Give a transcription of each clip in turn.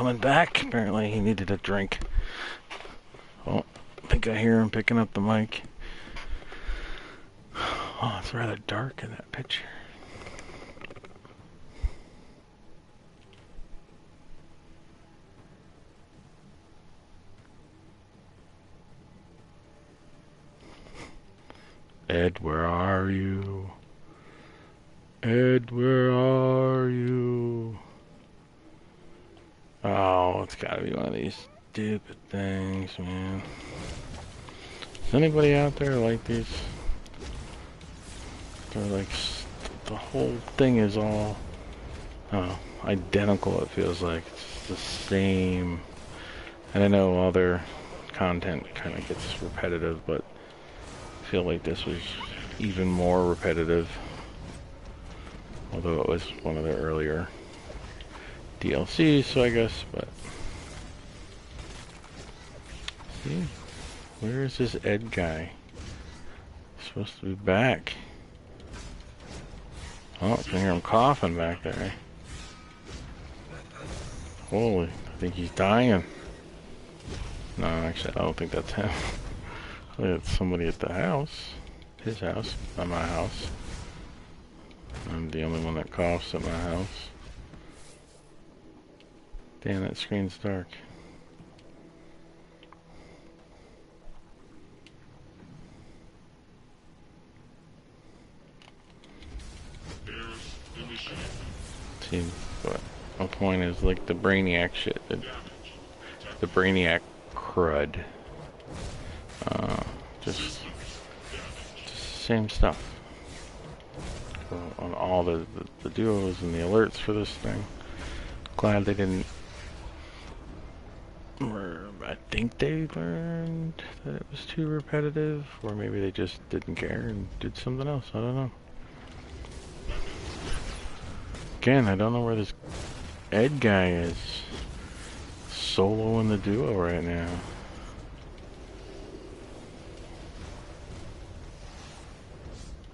coming back. Apparently he needed a drink. Oh, I think I hear him picking up the mic. Oh, it's rather dark in that picture. Ed, where are you? Ed, where are you? Oh, it's gotta be one of these stupid things, man. Is anybody out there like these? They're like, the whole thing is all identical, it feels like. It's the same. And I know other content kind of gets repetitive, but I feel like this was even more repetitive. Although it was one of the earlier DLCs, so I guess, but... See? Where is this Ed guy? He's supposed to be back. Oh, I can hear him coughing back there. Holy, I think he's dying. No, actually, I don't think that's him. I think it's somebody at the house. His house, not my house. I'm the only one that coughs at my house. Damn, that screen's dark. See, but my point is like the Brainiac shit, the Brainiac crud. Just same stuff. On all the duos and the alerts for this thing. Glad they didn't. I think they learned that it was too repetitive, or maybe they just didn't care and did something else. I don't know. Again, I don't know where this Ed guy is. Soloing the duo right now.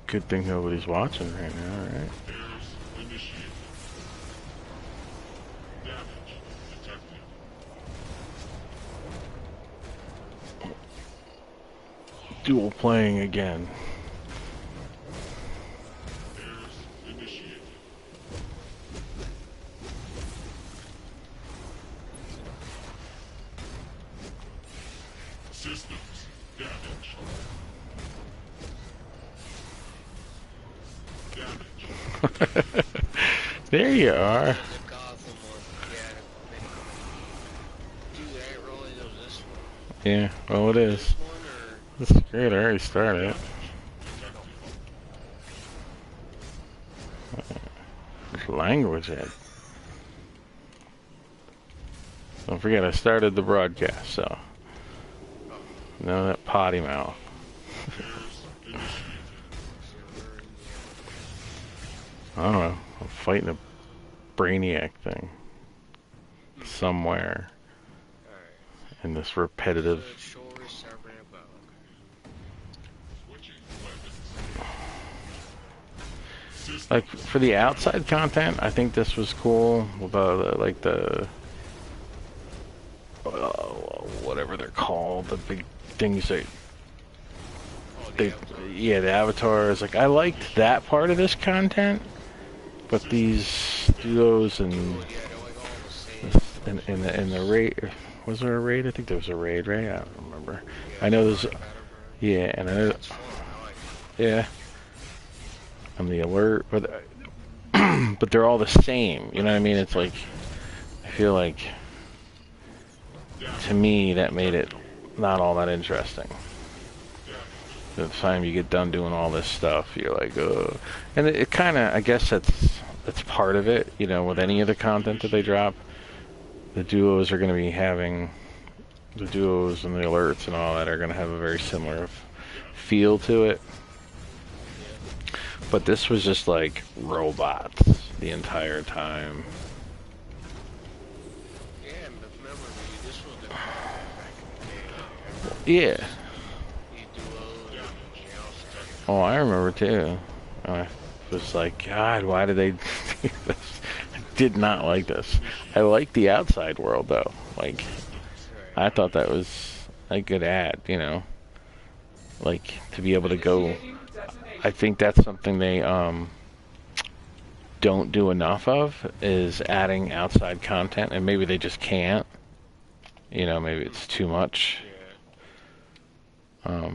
Good thing nobody's watching right now, right? Dual playing again. Systems damage. There you are. Yeah, well it is. This is great, I already started it. Which language Ed? Don't forget I started the broadcast, so none of that potty mouth. I don't know. I'm fighting a Brainiac thing somewhere in this repetitive. Like for the outside content, I think this was cool. Like the whatever they're called, the big things that yeah, the avatars. Like I liked that part of this content. But these duos and the raid, was there a raid? I think there was a raid, right? I don't remember. I know there's, yeah, and I know, yeah, and the alert, but but they're all the same. You know what I mean? It's like I feel like to me that made it not all that interesting. By the time you get done doing all this stuff, you're like, and it kind of, I guess that's part of it, you know, with any of the content that they drop. The duos are going to be having, the duos and the alerts and all that are going to have a very similar feel to it. But this was just like robots the entire time. Yeah. Oh, I remember too. I was like, God, why did they do this? did not like this. I like the outside world though. Like, I thought that was a good ad, you know. Like, to be able to go. I think that's something they don't do enough of, is adding outside content, and maybe they just can't. You know, maybe it's too much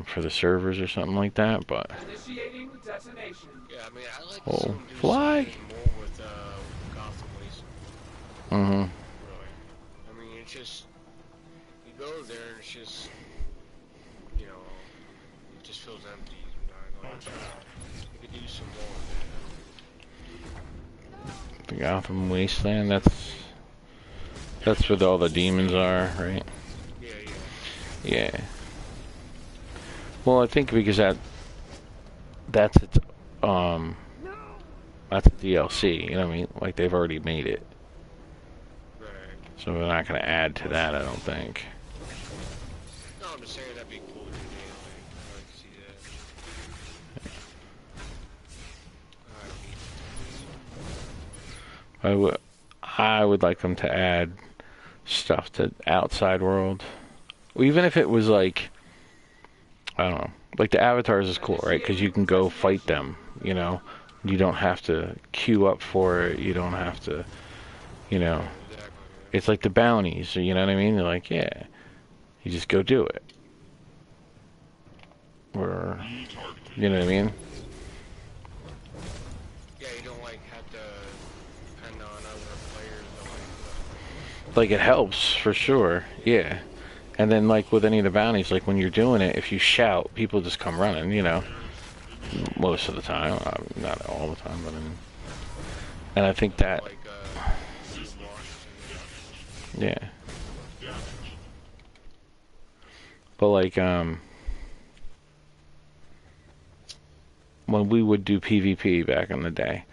for the servers or something like that. But Yeah, I mean, I like oh, to do fly. something more with Gotham Waste. Mm-hmm. Really. I mean, it's just, you go there and it's just, you know, it just feels empty. You could do some more with The Gotham Wasteland. That's where all the demons are, right? it. Yeah. Yeah. Well, I think because that's its that's a DLC. You know what I mean? Like, they've already made it, Right. so they're not going to add to that. I don't think. No, I'm just saying that'd be cool to do. I'd like to see that. I would like them to add stuff to outside world, even if it was like, I don't know, like the avatars is cool, right? Because you can go fight them. You know, you don't have to queue up for it. You don't have to, you know. Exactly. It's like the bounties. You know what I mean? They're like, yeah, you just go do it. Or, you know what I mean? Yeah, you don't like have to depend on other players. Like, it helps for sure. Yeah. And then, like, with any of the bounties, like, when you're doing it, if you shout, people just come running, you know. Most of the time. Not all the time, but and I think that, Like, yeah. But, like, when we would do PvP back in the day,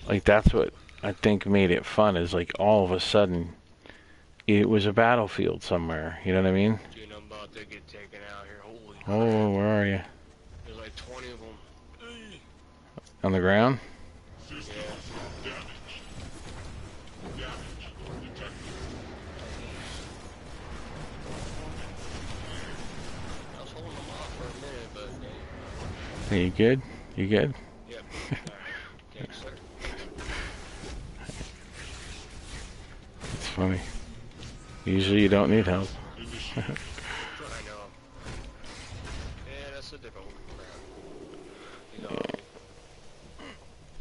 like, that's what I think made it fun, is, like, all of a sudden, it was a battlefield somewhere, you know what I mean? dude, I'm about to get taken out here. Holy crap. Oh, where are you? There's like 20 of them. On the ground? Yeah. I was holding them off for a minute, but Are you good? You good? yeah. Thanks, sir. It's funny. Usually you don't need help. I know. Yeah, that's a different one. You know,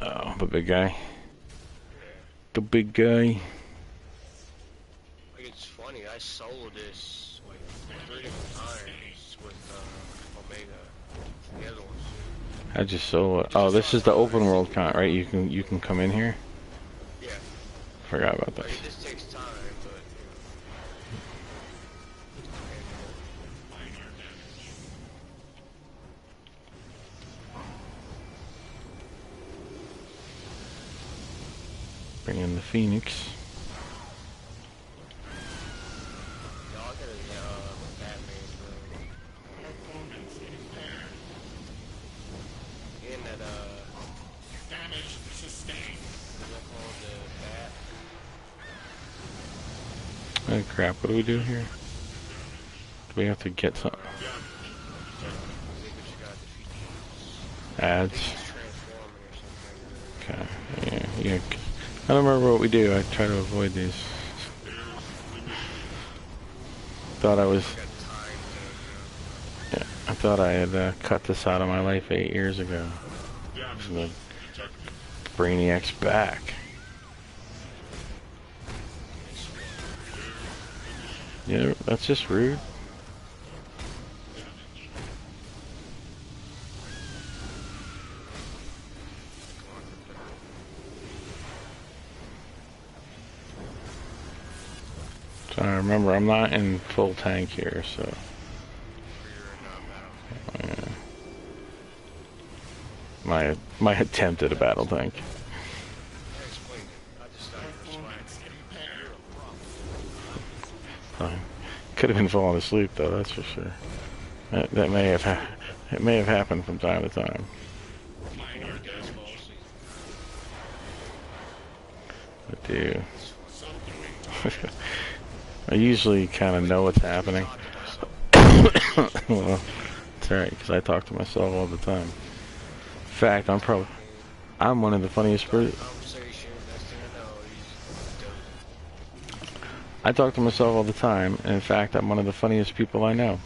Oh, the big guy. The big guy. like, it's funny. I soloed this like 3 different times with Omega. The other ones. I just solo. Oh, this is the open world right? You can come in here. Yeah. Forgot about Like, this. it just takes time, but Bring in the Phoenix. y'all gotta Batman, bro. And that damage sustained. Is that called the bat? Oh crap! What do we do here? Do we have to get some I think we just gotta defeat these. ads? He's transforming or something like that. Okay. Yeah. I don't remember what we do. I try to avoid these. Thought I was. Got time Yeah, I thought I had cut this out of my life 8 years ago. The Brainiac's back. Yeah, that's just rude. So I remember I'm not in full tank here, so. Yeah. My attempt at a battle tank. Could have been falling asleep though, that's for sure. That may have it may have happened from time to time. do. I usually kind of know what's happening. Well, it's alright, because I talk to myself all the time. In fact, I'm one of the funniest I talk to myself all the time, and in fact, I'm one of the funniest people I know.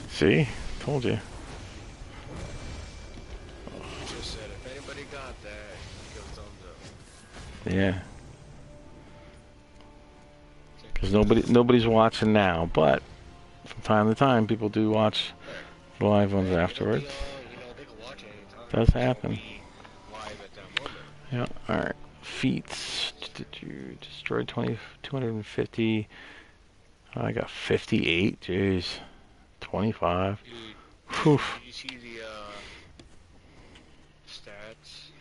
See? Told you. Just said, if anybody got that, give a thumbs up. Yeah. Because nobody's watching now, but from time to time, people do watch the live ones afterwards. They can watch it anytime. Does happen. Live at that moment. Yeah. All right. Feats. Did you destroy 250? Oh, I got 58. Jeez. 25. Dude, did you see the stats?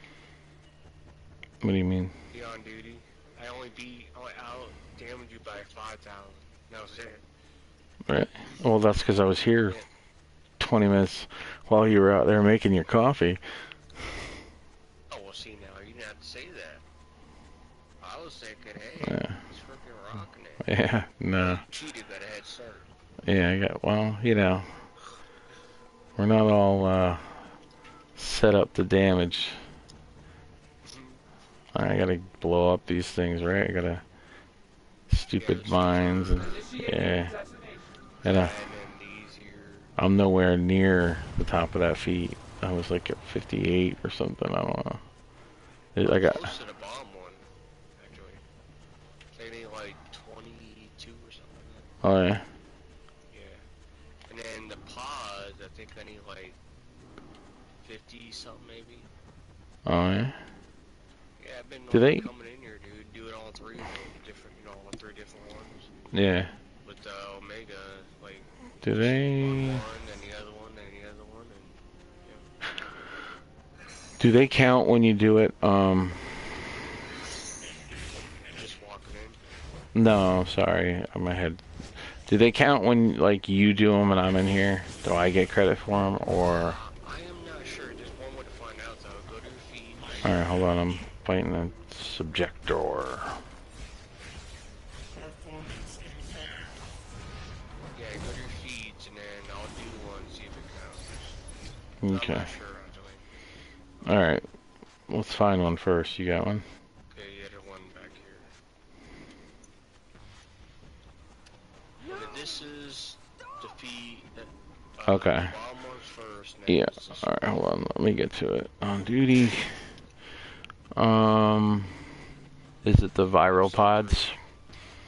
What do you mean? Be on duty. I out damaged you by 5,000. That was it. Right. Well, that's because I was here 20 minutes while you were out there making your coffee. Oh, well, see, now, you didn't have to say that. I was thinking, hey, Yeah. he's freaking rocking it. Yeah, no. You cheated, got a head start. Yeah, I got, well, you know, we're not all set up to damage. I gotta blow up these things, right? I gotta stupid mines and yeah. And I'm nowhere near the top of that feat. I was like at 58 or something. I don't know. I got. Close to the bomb one, actually. They need like 22 or something. Oh yeah. Yeah. And then the pods, I think I need like 50 something maybe. Oh yeah. Yeah, I've been coming in here, dude, doing all three of them, different, all three different ones. Yeah. With the Omega, like. Do they? One, then the other one, then the other one, and yeah. Do they count when you do it? Just walking in. No, sorry, my head. Do they count when like you do them and I'm in here? Do I get credit for them or? I am not sure. There's one way to find out though. Go to your feed. All right, hold on. I'm fighting the subjector. Yeah, go to your feeds and then I'll do one, see if it counts. Okay. I'm not sure, actually. All right. Let's find one first. You got one? Okay, yeah, there's one back here. Okay, this is the feed. Okay. Bomb one's first. Yeah. All right. Hold on. Let me get to it. On duty. Is it the viral pods?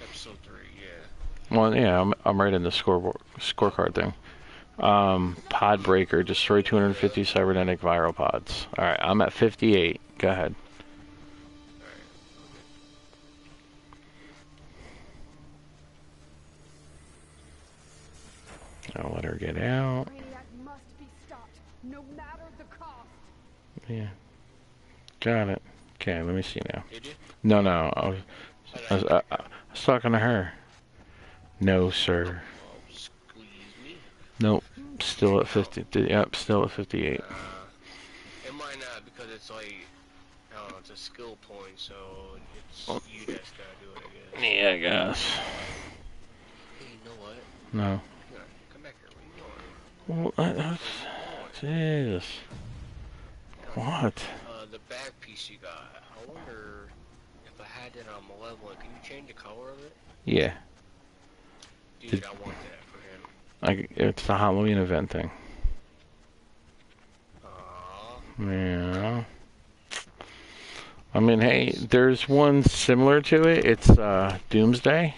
Episode 3, yeah. Well, yeah. I'm right in the scorecard thing. Pod breaker. Destroy 250 cybernetic viral pods. All right. I'm at 58. Go ahead. I'll let her get out. Must be stopped, no matter the cost. Yeah. Got it. Okay, let me see now. Did you? No, no. I was talking to her. No, sir. Squeeze me. Nope. Still at 50. Yep, still at 58. It might not because it's like, I don't know, it's a skill point, so it's you that's gotta do it, I guess. Yeah, I guess. Hey, you know what? No. Come back here. What are you doing? Well, Jesus. What? The back piece you got. I wonder if I had that on Malevolent. Can you change the color of it? Yeah. Dude, I want that for him. It's the Halloween event thing. Aww. Yeah. I mean, hey, there's one similar to it. It's Doomsday.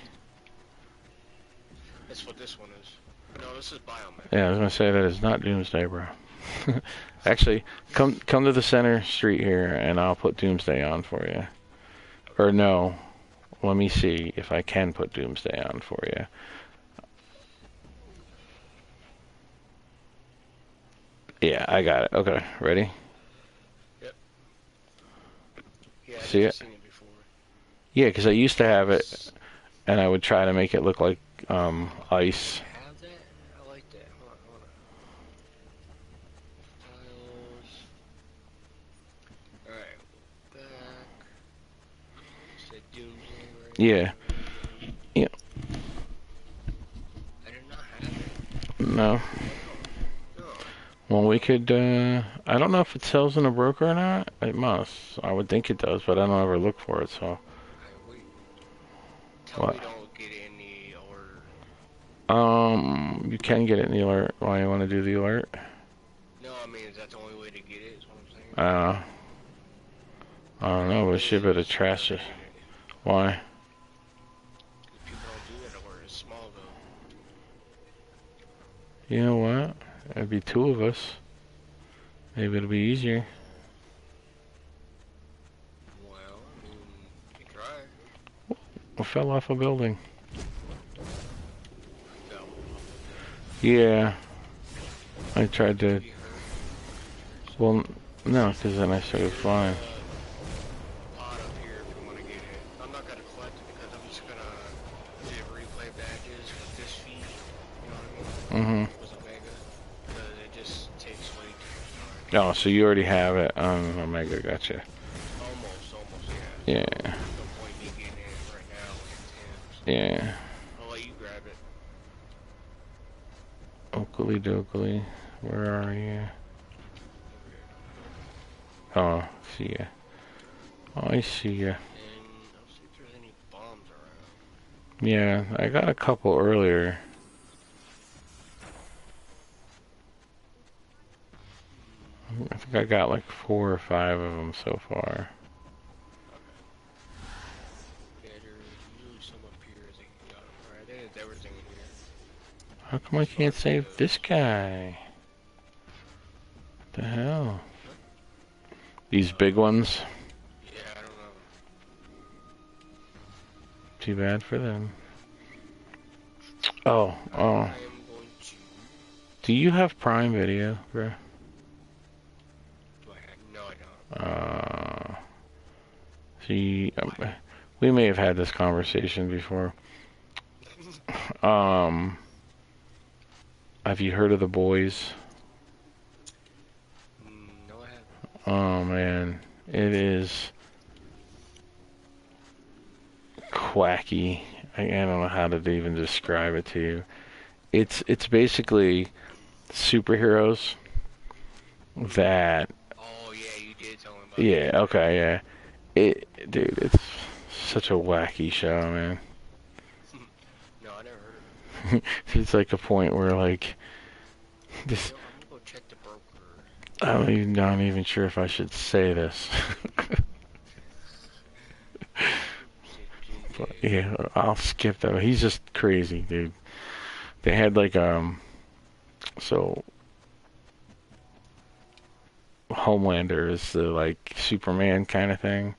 That's what this one is. No, this is Biomed. Yeah, I was gonna say that is not Doomsday, bro. Actually, come to the center street here, and I'll put Doomsday on for you. Or no, let me see if I can put Doomsday on for you. Yeah, I got it. Okay, ready? Yep. Yeah, I've See it? seen it before. Yeah, because I used to have it, and I would try to make it look like ice. Have that? I like that. Hold on. Tiles. said Doomsday, right? Yeah. Yeah. I did not have it. No. No. Well, we could, I don't know if it sells in a broker or not. It must. I would think it does, but I don't ever look for it, so. Wait. Tell What? me don't get it in the order. You can get it in the alert. Why you want to do the alert? No, I mean, is that the only way to get it? Is what I'm saying. I don't know, but shit better trash it. Why? People don't do that where it's small though. You know what? It'd be two of us. Maybe it'll be easier. Well, I mean, you can try. I fell off a building. No. Yeah. I tried to. Well, no, because then I started flying. Pot up here if you want to get it. I'm not gonna collect it because I'm just gonna get replay badges with this fee. You know what I mean? Mm-hmm. With Omega, because it just takes way too much time. Oh, so you already have it on Omega. Gotcha. Almost, yeah. Yeah. There's no point me getting it right now with Tim's. Yeah. I'll let you grab it. Oakley dokley. Where are you? Oh, see ya. Oh, I see ya. And I'll see if there's any bombs around. Yeah, I got a couple earlier. I think I got like 4 or 5 of them so far. Yeah, there's usually some up here that you got. Alright, there's everything in here. How come I can't save this guy? The hell? These big ones? Yeah, I don't know. Too bad for them. Oh. I am going to... Do you have Prime Video, bro? Do I have... No, I don't. See, we may have had this conversation before. Have you heard of The Boys? No, I haven't. Oh man, it is quacky. I don't know how to even describe it to you. It's basically superheroes that. Oh yeah, you did tell me about Yeah. Okay. Yeah. Dude, it's such a wacky show, man. No, I never heard of it. It's like a point where like this. You know, I'm gonna go check the broker. I'm not even sure if I should say this. But yeah, I'll skip that. He's just crazy, dude. They had like so Homelander is the like Superman kind of thing,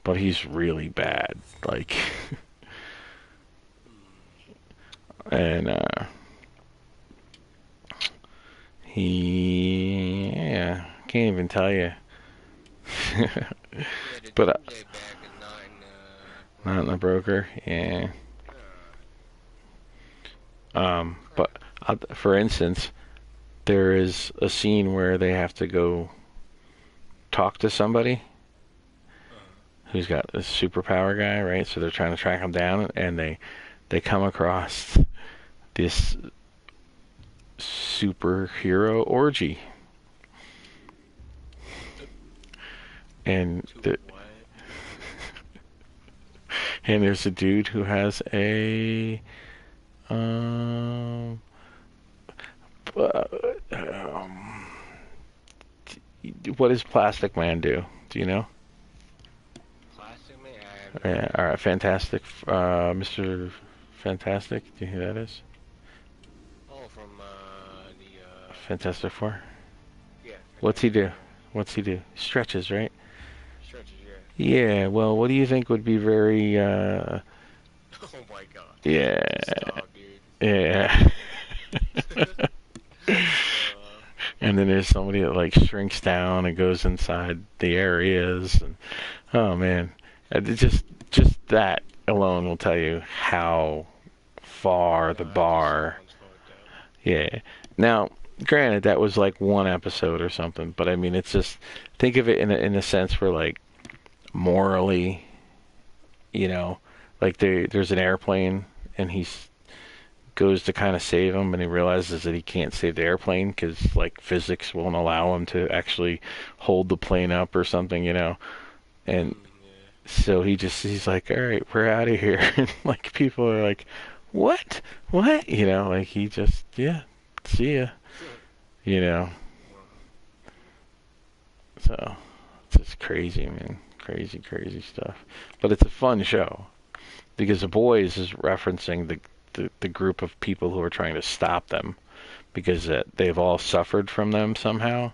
but he's really bad. Like and yeah, can't even tell you. But Doomsday bag is not in the broker, yeah. But for instance, there is a scene where they have to go talk to somebody who's got a superpower guy, right? So they're trying to track him down, and they come across this superhero orgy, and and there's a dude who has a what does Plastic Man do? Do you know? Plastic Man? Yeah, all right, Fantastic, Mr. Fantastic. Do you know who that is? Oh, from the Fantastic Four. yeah. What's he do? What's he do? Stretches, right? Stretches, yeah. Yeah. Well, what do you think would be very? Oh my god. Yeah. Stop, dude. Yeah. And then there's somebody that like shrinks down and goes inside the areas, and oh man, just that alone will tell you how far the bar. Yeah. Now, granted, that was like one episode or something, but I mean, it's just think of it in a sense where like morally, you know, like there's an airplane, and he's goes to kind of save him, and he realizes that he can't save the airplane because like physics won't allow him to actually hold the plane up or something, and Yeah. so he's like, all right, we're out of here. And like people are like, what, like he just, yeah, see ya, you know. Well, So it's just crazy, man, crazy stuff, but it's a fun show because the boys is referencing the group of people who are trying to stop them because they've all suffered from them somehow.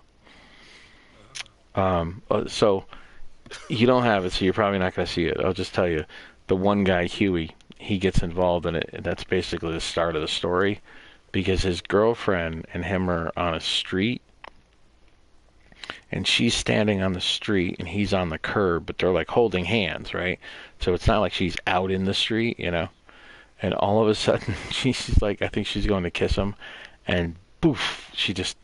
So you don't have it, so you're probably not going to see it. I'll just tell you, the one guy, Huey, he gets involved in it, and that's basically the start of the story because his girlfriend and him are on a street, and she's standing on the street, and he's on the curb, but they're like holding hands, right? So it's not like she's out in the street. And all of a sudden, she's like, I think she's going to kiss him, and poof, she just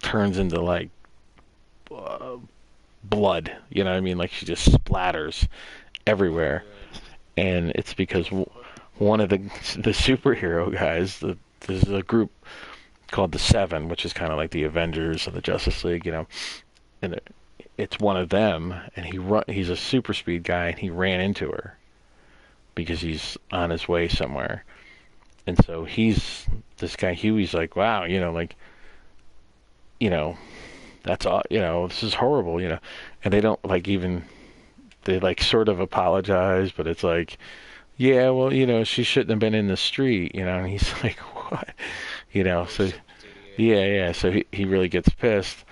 turns into like uh, blood. You know what I mean? Like she just splatters everywhere, and it's because one of the superhero guys, there's a group called the Seven, which is kind of like the Avengers of the Justice League, and it's one of them, and he's a super speed guy, and he ran into her because he's on his way somewhere, and so this guy Huey's like, wow, like, you know, that's all, this is horrible, and they don't like even they like sort of apologize, but it's like, yeah, well, she shouldn't have been in the street, and he's like, what, so yeah, so he really gets pissed,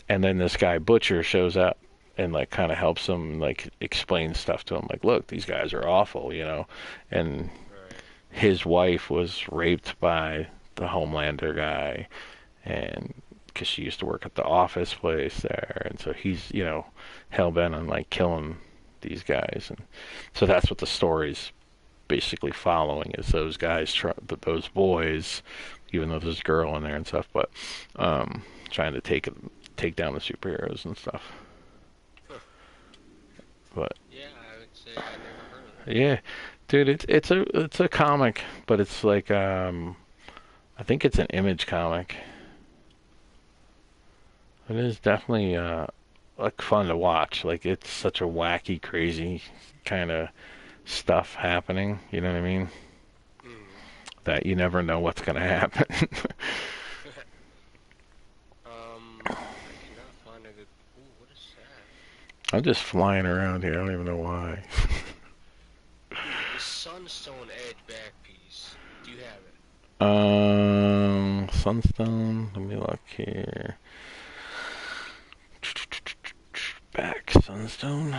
and then this guy Butcher shows up and like kind of helps him, like explains stuff to him, like, look, these guys are awful, and right. his wife was raped by the Homelander guy, and because she used to work at the office place there, and so he's hell bent on like killing these guys, and so that's what the story's basically following is those guys, those boys, even though there's a girl in there and stuff, but trying to take down the superheroes and stuff. Huh. But Yeah, I would say I never heard of that. yeah, dude, it's a comic, but it's like I think it's an Image comic. It is definitely like fun to watch. Like it's such a wacky, crazy kind of stuff happening. You know what I mean? Mm. That you never know what's gonna happen. I cannot find a good. Ooh, what is that? I'm just flying around here. I don't even know why. Ooh, the Sunstone Edge back piece. Do you have it? Sunstone. Let me look here. Back Sunstone.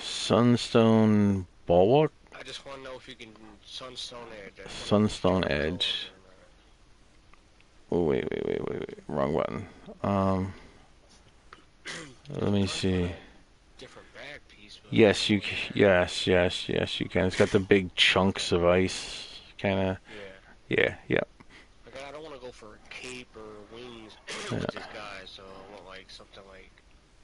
Sunstone Bulwark. I just want to know if you can Sunstone Edge. I just wanna know if you Sunstone can code Edge. or Oh, wait. Wrong button. Let me not. Trying to find see. a different back piece, but I Yes, don't know what it is. you can. It's got the big chunks Okay. of ice, kind of. Yeah. Yeah. Like I don't want to go for a cape or wings Yeah. with this guy, so I want like something like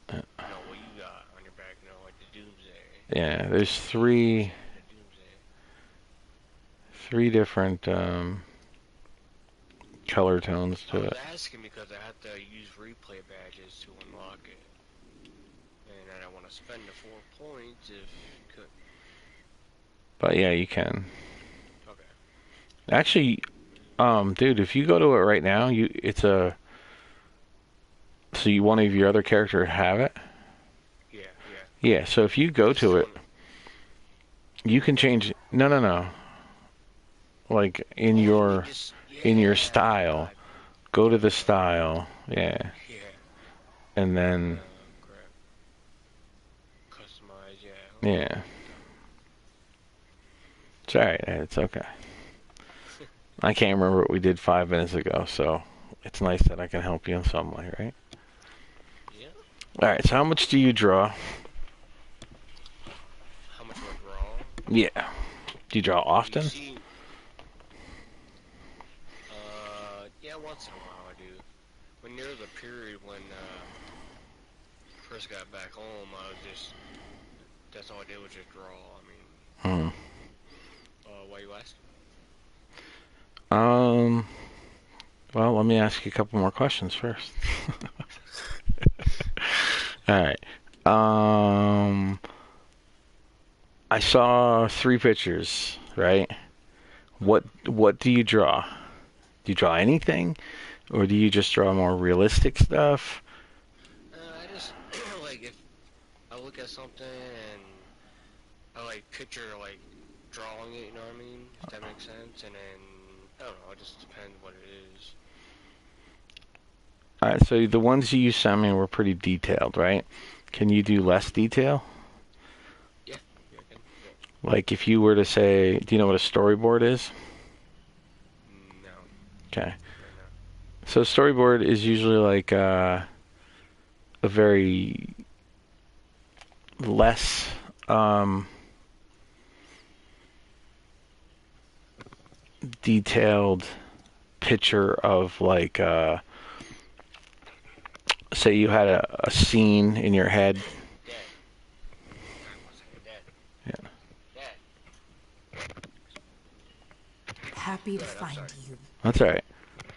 what you got on your back, like the Doomsday. Yeah, there's Version of the Doomsday. three different color tones I to was it. asking because I have to use replay badges to unlock it. And I don't want to spend the 4 points if you could. But yeah, you can. Okay. Actually, dude, if you go to it right now, so you one of your other characters have it? Yeah, yeah. Yeah, so if you go I just to it, want. you can change. No. Like Oh, you just. in your Yeah, I style, forgot. go to the Okay. style, yeah, Yeah. and then Crap. Customize, yeah. Okay, yeah, I get that. it's alright. It's okay. I can't remember what we did 5 minutes ago, so it's nice that I can help you in some way, right? Yeah. All right. So how much do you draw? How much do I draw? Yeah. Do you draw Well, you often? see, yeah, once in a while I do. When there was a period when first got back home, I was just That's all I did was just draw. I mean, Hmm. why you ask? Um. Well, let me ask you a couple more questions first. All right. I saw 3 pictures, right? What do you draw? Do you draw anything, or do you just draw more realistic stuff? I just like if I look at something and I like picture like drawing it, you know what I mean? If that makes sense. And then I don't know, it just depends what it is. All right, so the ones you sent me were pretty detailed, right? Can you do less detail? Yeah, you reckon? Yeah. Like if you were to say, do you know what a storyboard is? No, Okay. right now. So storyboard is usually like a very less detailed picture of like say you had a scene in your head. Dad. Alright, one second, Dad. Yeah. Dad. Happy Go to ahead, I'm sorry. find you. That's all right.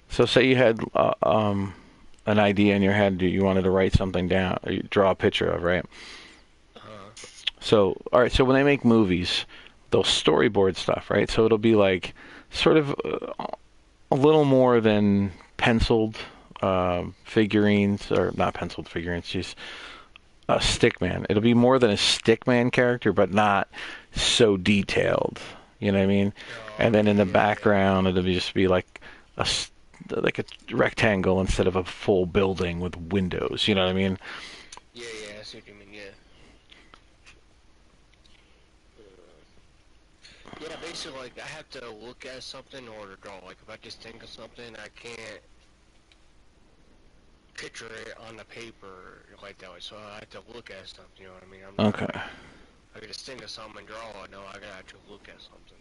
So say you had an idea in your head that you wanted to write something down or you draw a picture of, right? So, all right, so when they make movies, they'll storyboard stuff, right? So it'll be like sort of a little more than penciled figurines, or not penciled figurines, just a stickman. It'll be more than a stickman character, but not so detailed. You know what I mean? And then in the background, it'll just be like like a rectangle instead of a full building with windows. You know what I mean? Yeah, I see what you mean, yeah. Yeah, basically, like, I have to look at something in order to draw. Like, if I just think of something, I can't picture it on the paper like that way. So I have to look at something, you know what I mean? I'm not, Okay. I can just think of something and draw it. No, I gotta actually look at something.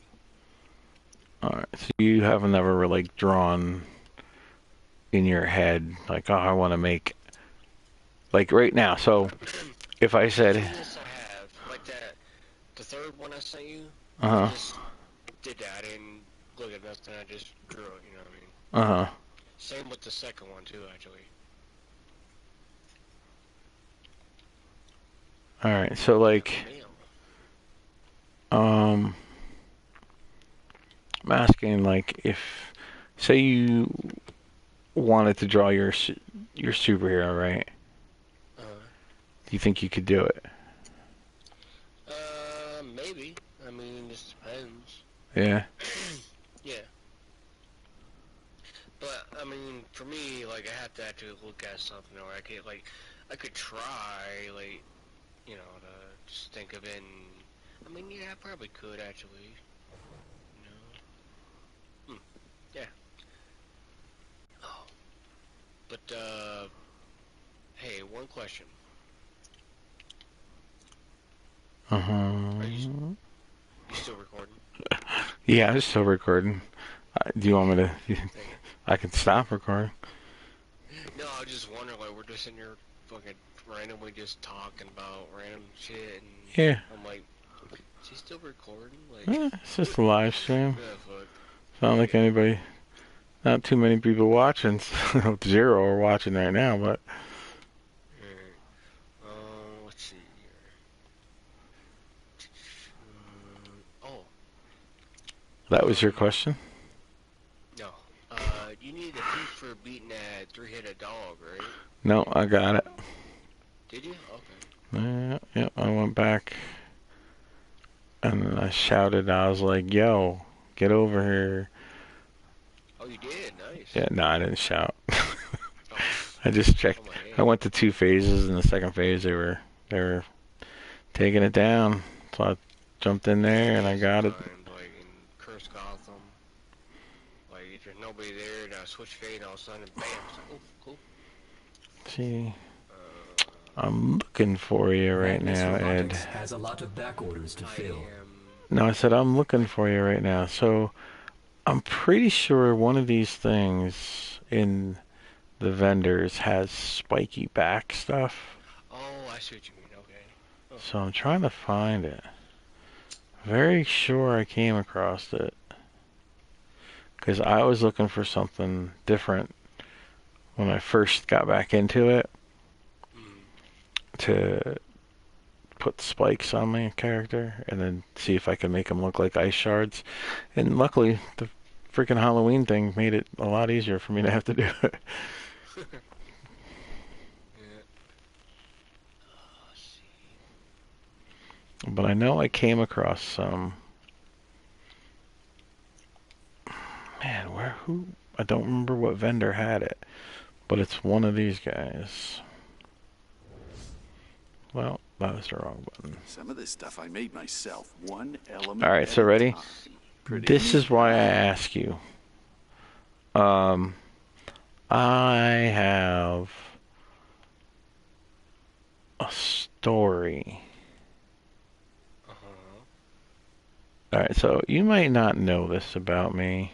All right. So you haven't ever like drawn in your head like, oh, I want to make like right now. So if I said, Yes, I have. Like that, the third one I sent you, uh I huh, just did that. I didn't look at nothing. I just drew it, you know what I mean? uh huh. Same with the second one, too, actually. All right. So like, Mail. um, I'm asking like if, say you wanted to draw your superhero, right? Do you think you could do it? Maybe. I mean, this depends. Yeah. Yeah. But, I mean, for me, like, I have to actually look at something, or I could try, like, you know, to just think of it, and, I mean, yeah, I probably could, actually, you know. Yeah. Oh. But, hey, one question. Uh Are you huh. still recording? Yeah, I'm still recording. Do you want me to? Dang it. I can stop recording. No, I was just wondering, like, we're just in here fucking randomly just talking about random shit, and Yeah. I'm like, is he still recording? Like, It's just a live stream. yeah, fuck. It's not like anybody, not too many people watching. 0 are watching right now, but Alright. Let's see here. Oh, that was your question? no. You need a piece for beating that three-headed dog, right? No, I got it. Did you? Okay. Yeah, I went back and I shouted. I was like, "Yo, get over here!" Oh, you did? Nice. Yeah, no, I didn't shout. Oh, I just checked. oh my I God. went to 2 phases. In the second phase, they were taking it down. So I jumped in there and I got it. Sometimes, like, in Curse Gotham, like, if there's nobody there, and I switch fade, all of a sudden, bam, it's like, oh, cool. See, Uh, I'm looking for you right Magnus now, Ed. Robotics has a lot of back orders to I fill. am... No, I said I'm looking for you right now. So I'm pretty sure one of these things in the vendors has spiky back stuff. Oh, I see what you mean, okay. So I'm trying to find it. Very sure I came across it. Because I was looking for something different when I first got back into it. To put spikes on my character and then see if I can make them look like ice shards. And luckily, the freaking Halloween thing made it a lot easier for me to have to do it. Yeah. Let's see. But I know I came across some. Man, who? I don't remember what vendor had it, but it's one of these guys. Well, that was the wrong button. Some of this stuff I made myself, one element. All right, so ready? This is why I neat. ask you. I have a story. All right, so you might not know this about me.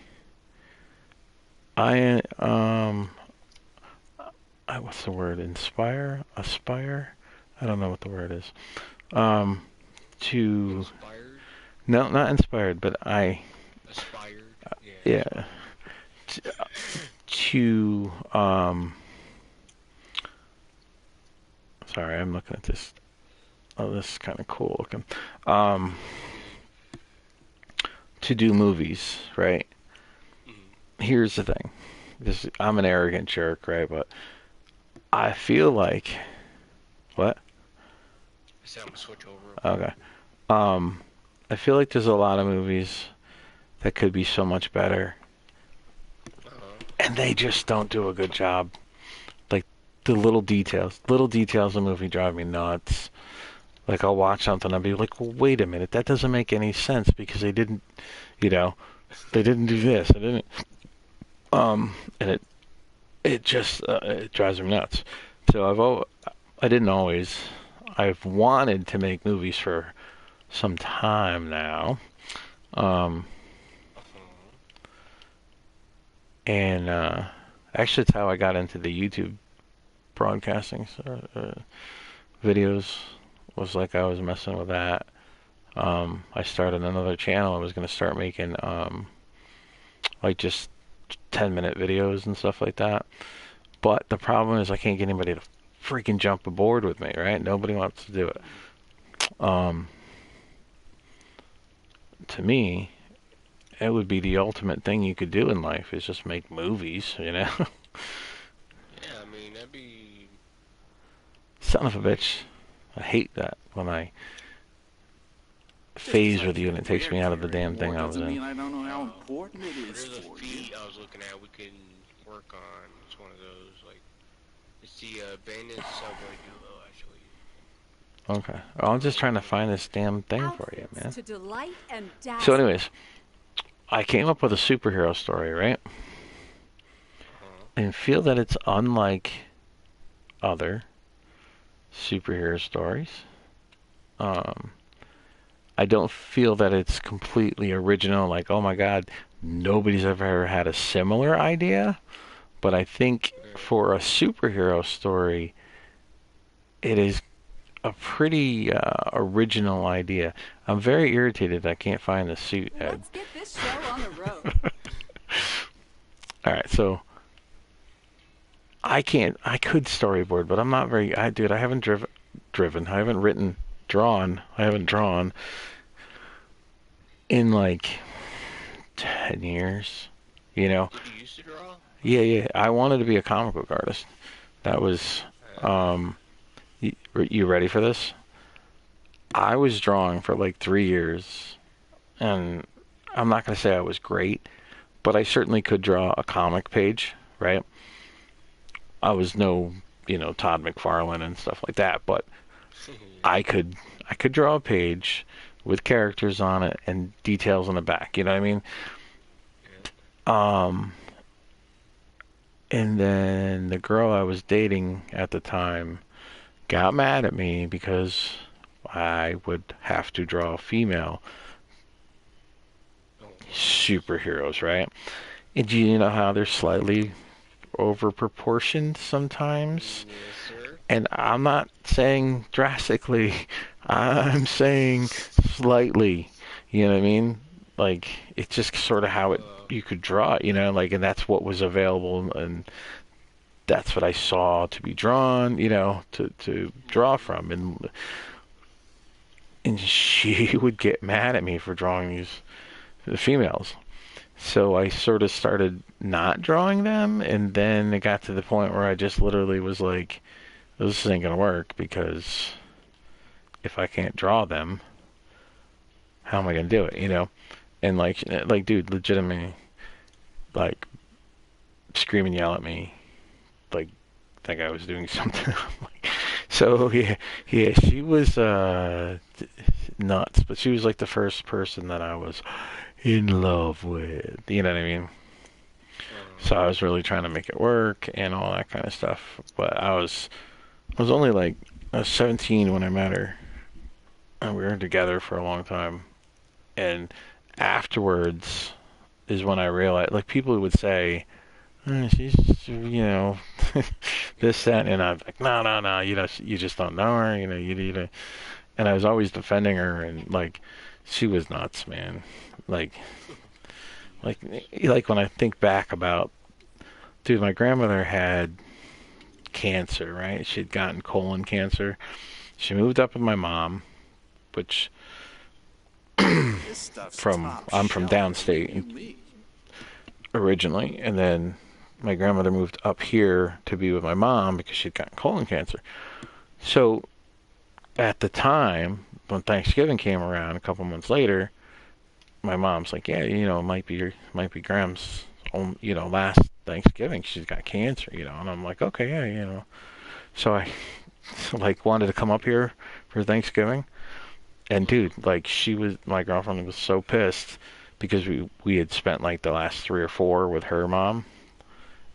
What's the word? Aspire? I don't know what the word is. To Inspired? No, not inspired, but Aspired? yeah, to Sorry, I'm looking at this. Oh, this is kind of cool looking. To do movies, right? Here's the thing. I'm an arrogant jerk, right? But I feel like what? I said I'm gonna switch over. Okay. I feel like there's a lot of movies that could be so much better, and they just don't do a good job. Like the little details of the movie drive me nuts. Like I'll watch something and I'll be like, well, wait a minute, that doesn't make any sense because they didn't, they didn't do this. They didn't. And it just it drives me nuts. So I've wanted to make movies for some time now. And actually, it's how I got into the YouTube broadcasting videos. Was like I was messing with that. I started another channel. I was going to start making like just 10-minute videos and stuff like that. But the problem is I can't get anybody to freaking jump aboard with me, right? Nobody wants to do it. To me, it would be the ultimate thing you could do in life is just make movies, you know? Yeah, I mean, that'd be... Son of a bitch. I hate that when I phase with you and it takes me out of the damn thing I was Doesn't mean in. I don't know how important it is There's a for you. feat I was looking at we can work on. It's one of those, like... It's the Bandit Subway Duo, actually. Okay. Well, I'm just trying to find this damn thing for you, man. To delight and dazzle. So anyways, I came up with a superhero story, right? And feel that it's unlike other superhero stories. I don't feel that it's completely original, like, oh my god, nobody's ever had a similar idea. But I think for a superhero story, it is a pretty original idea. I'm very irritated I can't find the suit, Ed. Let's get this show on the road. Alright, so I could storyboard, but I'm not very, I haven't driven, I haven't drawn in like 10 years, you know? Did you used to draw? Yeah, I wanted to be a comic book artist. That was, you ready for this? I was drawing for like 3 years, and I'm not going to say I was great, but I certainly could draw a comic page, right? I was no, Todd McFarlane and stuff like that, but I could draw a page with characters on it and details on the back, you know what I mean? And then the girl I was dating at the time got mad at me because I would have to draw female superheroes, right? And do you know how they're slightly over proportioned sometimes? Yes, sir. And I'm not saying drastically. I'm saying slightly. You know what I mean? Like, it's just sort of how it you could draw it, like, and that's what was available, and that's what I saw to be drawn, to draw from, and she would get mad at me for drawing the females. So I sort of started not drawing them, and then it got to the point where I just literally was like, this ain't gonna work, because if I can't draw them, how am I gonna do it, And like dude, legitimately, like, scream and yell at me, like I was doing something. So yeah, she was nuts, but she was like the first person that I was in love with. You know what I mean? So I was really trying to make it work and all that kind of stuff. But I was only like, I was 17 when I met her, and we were together for a long time. And afterwards is when I realized, like, people would say, she's, this, that, and I'm like, no, you just don't know her, you need to. And I was always defending her, and like, she was nuts, man. Like when I think back about, dude, my grandmother had cancer, right? She'd gotten colon cancer. She moved up with my mom, which This stuff's top I'm from shelf. downstate You me. originally, and then my grandmother moved up here to be with my mom because she'd gotten colon cancer. So at the time, when Thanksgiving came around a couple months later, my mom's like, yeah, it might be Graham's last Thanksgiving. She's got cancer, and I'm like, okay, yeah. So I like wanted to come up here for Thanksgiving, and dude, like, my girlfriend was so pissed because we had spent like the last 3 or 4 with her mom,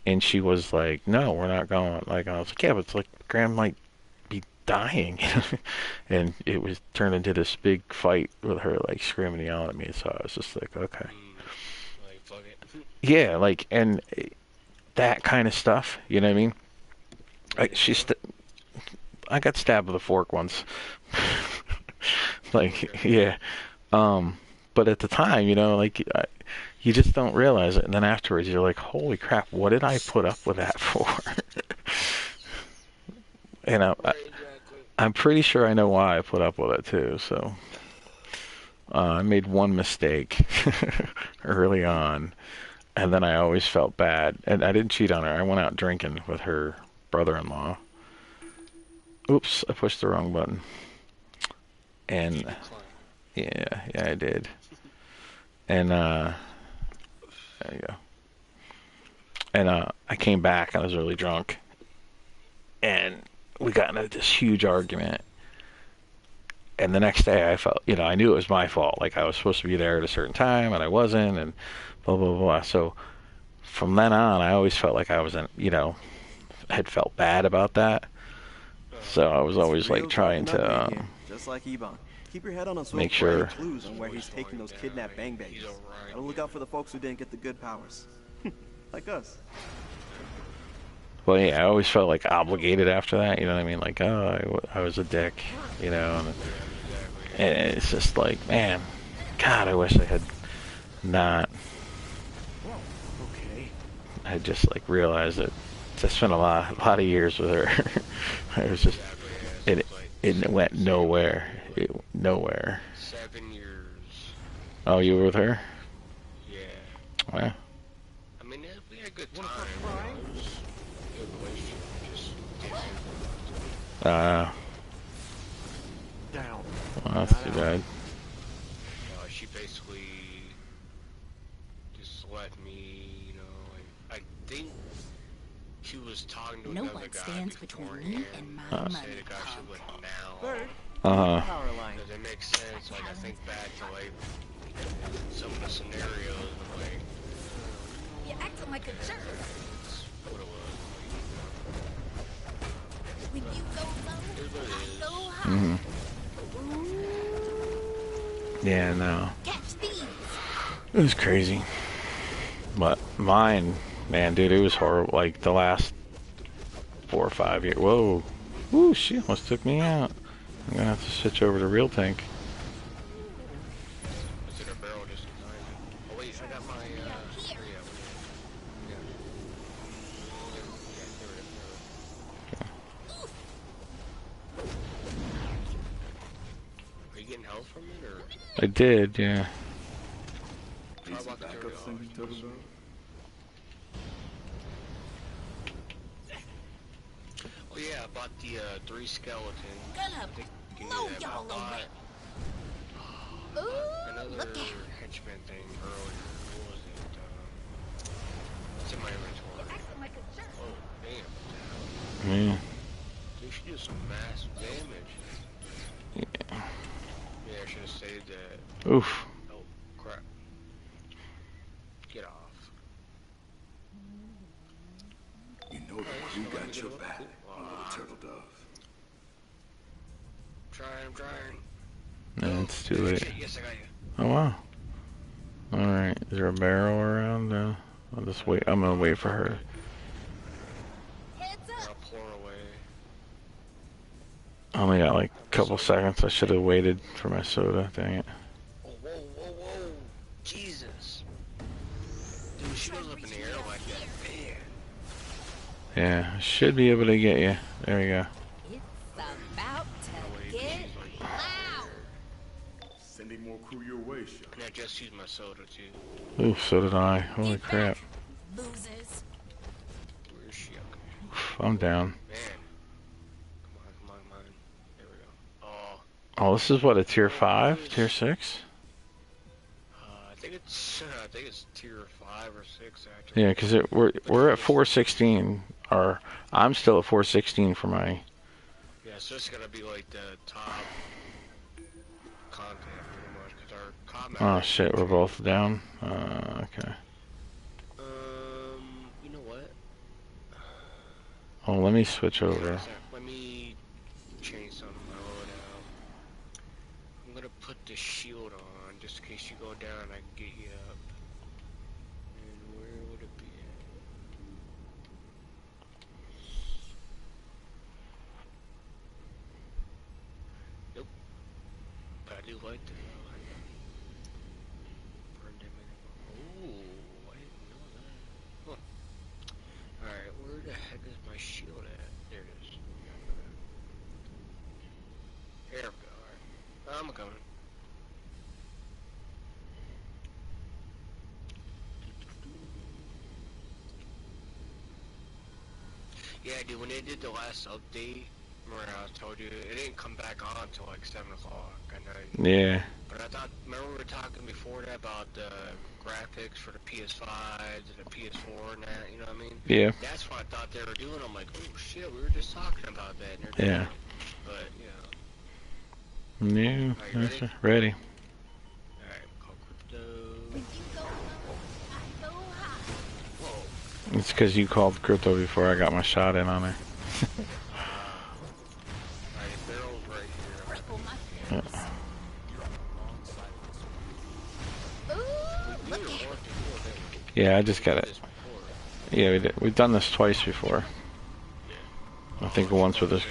and she was like, no, we're not going. Like, I was like, yeah, but it's like Graham might be dying. And it was turned into this big fight with her, like, screaming and yelling at me. So I was just like, okay. Like, fuck it. Yeah, like, and that kind of stuff, you know what I mean? I got stabbed with a fork once. Like, yeah. But at the time, like, you just don't realize it. And then afterwards, you're like, holy crap, what did I put up with that for? And I'm pretty sure I know why I put up with it, too. So I made one mistake early on, and then I always felt bad. And I didn't cheat on her. I went out drinking with her brother-in-law. Oops, I pushed the wrong button. And yeah, I did. And there you go. And I came back. I was really drunk, and we got into this huge argument. And the next day, I felt, I knew it was my fault. Like, I was supposed to be there at a certain time, and I wasn't, and blah blah blah. So from then on, I always felt like I wasn't, had felt bad about that. So I was always like trying to just like Ebon. Keep your head on a swivel make for sure. any clues on where he's taking those kidnapped bang babies. Gotta look out for the folks who didn't get the good powers, like us. Well, yeah, I always felt like obligated after that. You know what I mean? Like, oh, I was a dick. And it's just like, man, God, I wish I had not. Okay. I just like realized that I spent a lot of years with her. I was just, it went nowhere. Nowhere. 7 years. Oh, you were with her? Yeah. Well. I mean, we had a good time. It was a good relationship. Just didn't. Down. Well, that's too bad. She basically just let me, and I think she was talking to No another one guy stands between me and my beforehand. money, Say the guy she punk. with now. Bird. Uh-huh. Power line. Does it make sense? Like, I think back to, like, some of the scenarios, and, like, You're acting like a jerk. that's what it was. When you go low, Here's what it is. I go high. Mm-hmm. Yeah, no. Catch these. It was crazy. But mine, man, dude, it was horrible. Like, the last 4 or 5 years. Whoa. Ooh, she almost took me out. I'm gonna have to switch over to real tank. Is it a barrel just behind me? Oh wait, I got my Are you getting health from it or? I did, yeah. Try about the Backup thing you talking about? Oh yeah, I bought the 3 skeletons. Gonna blow y'all away. Ooh, Another look at henchman thing earlier. What was it? It's in my inventory. Oh, damn. Yeah. Dude, she did some massive damage. Yeah. Yeah, I should have saved that. Oof. Oh, crap. Get off. You know the crew got your back, little turtle dove. I'm trying. No, it's too late. Yes, I got you. Oh wow. Alright, is there a barrel around? I'll just wait. I'm gonna wait for her. heads I'll up. pour away. I only got like a couple seconds. I should have waited for my soda. Dang it. Oh, whoa, whoa, whoa. Jesus. Dude, she goes up in the air like that. Man. Yeah, I should be able to get you. There we go. It's about to get loud. Sending more crew your way, Sean. And I just used my soda too. Ooh, so did I. Holy crap. Losers. Where is she? I'm down. Man. Come on. There we go. Oh. Oh, this is what, a tier 5? Tier 6? I think it's tier 5 or 6 actually. Yeah, because we're at 416. Or I'm still at 416 for my... Yeah, so it's gonna be like the top content pretty much because our combat. Oh shit, we're both down? Okay. You know what? Oh, let me switch over. Let me change something in my loadout. I'm gonna put the shield on just in case you go down. I can get you up. And where would it be? Nope. But I do like the. Burned him in. Oh, I didn't know that. Huh. Alright, where the heck is my shield at? There it is. There we go, alright. I'm coming. Yeah, dude, when they did the last update, remember I told you, it didn't come back on until like 7 o'clock at night. Yeah. But I thought, remember we were talking before that about the graphics for the PS5 and the PS4 and that, you know what I mean? Yeah. That's what I thought they were doing. I'm like, oh shit, we were just talking about that. And they're Yeah. doing it. But, you know. Yeah. Are you ready? Ready. Alright, call crypto. When you go low, I go high. Whoa. It's because you called crypto before I got my shot in on her. Alright, barrel's right here. Ripple my Yeah. face. Ooh, look at Yeah, I just got it. Yeah, we did. We've done this twice before. I think once with this.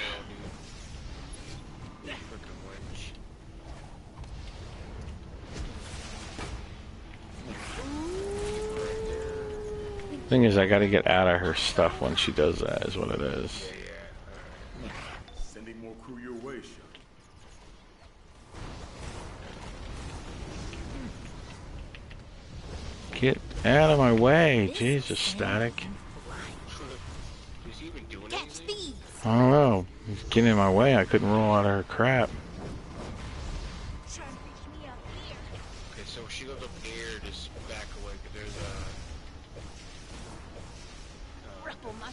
Thing is, I got to get out of her stuff when she does that. Is what it is. Sending more crew your way, Sean. Get out of my way, Jesus, static. Is he even doing catch anything? these. I don't know. He's getting in my way. I couldn't roll out of her crap. Try to reach me up here. Okay, so she goes up in the air, just back away, because there's a... Ripple my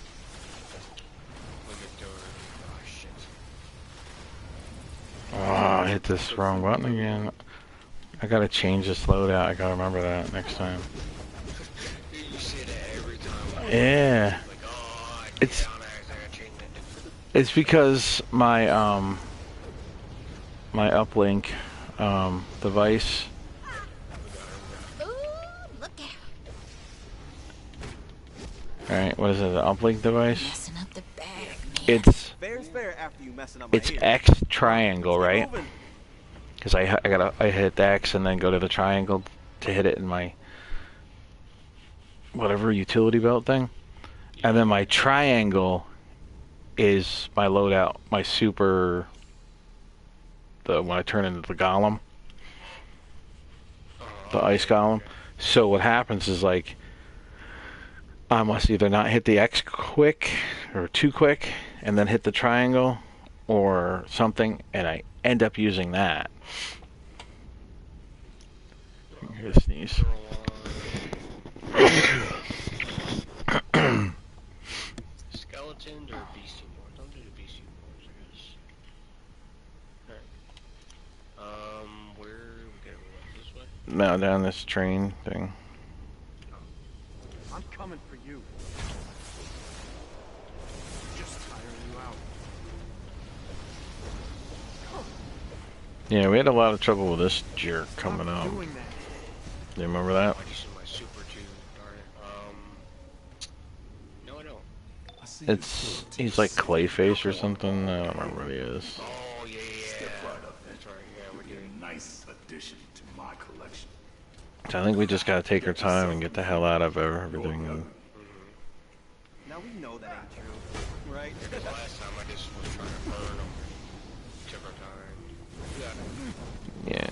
limit door. Oh, shit. Oh, I hit this wrong button again. I gotta change this loadout. I gotta remember that next time. Dude, you say that every time. Yeah. Like, oh, I It's- can't, I gotta change it. It's because my my uplink device. Ooh, look out. All right, what is it? The uplink device? Messing up the bag, man. It's Fair's fair after you messing up my it's ear. X triangle, Keep right? moving. Because I hit the X and then go to the triangle to hit it in my whatever utility belt thing, and then my triangle is my loadout, my super. When I turn into the golem, the ice golem. So what happens is like I must either not hit the X quick or too quick, and then hit the triangle or something, and I end up using that. Here's a sneeze. Skeletons or beastie more? Don't do the beastie more, I guess. Alright. Where we gotta go this way? Now down this train thing. I'm coming for you. Just tiring you out. Yeah, we had a lot of trouble with this jerk coming up. Doing that. You remember that? I just use my super too. Darn it. No, I don't. He's like Clayface or something. I don't remember what he is. Oh yeah. That's right. Yeah, we're doing. Nice addition to my collection. So I think we just gotta take our time and get the hell out of everything. Now we know that ain't true, right? Because last time I just was trying to burn them. Took our time. Yeah.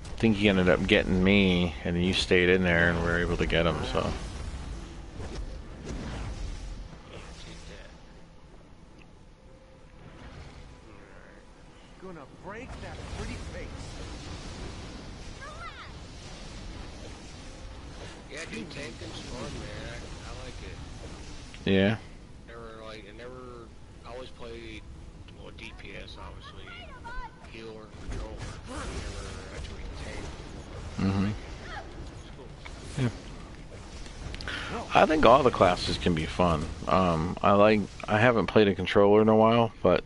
I think he ended up getting me, and you stayed in there, and we were able to get him. So. Gonna break that pretty face. Yeah, dude, tanking's fun, man. I like it. Yeah. I always played, well, DPS, obviously. Healer, controller. Never actually tank. Mhm. It's cool. Yeah. I think all the classes can be fun. I haven't played a controller in a while, but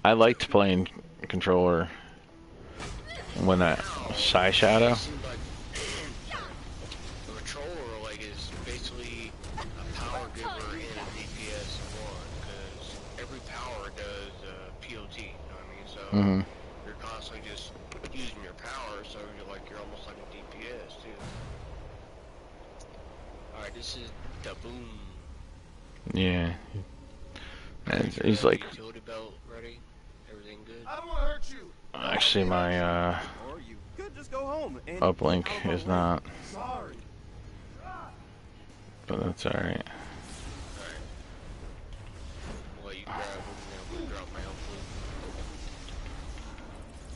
I liked playing controller when I Sky Shadow. It seems like the controller is basically a power giver in a DPS one, because every power does POT, you know what I mean? So you're constantly just using your power, so you're almost like a DPS too. Alright, this is the boom. Yeah. And he's like, Utility belt ready? Everything good? I don't want to hurt you. actually my Or you could just go home and uplink is not, Sorry. but that's alright. Alright. Well, you grab it and then drop my health.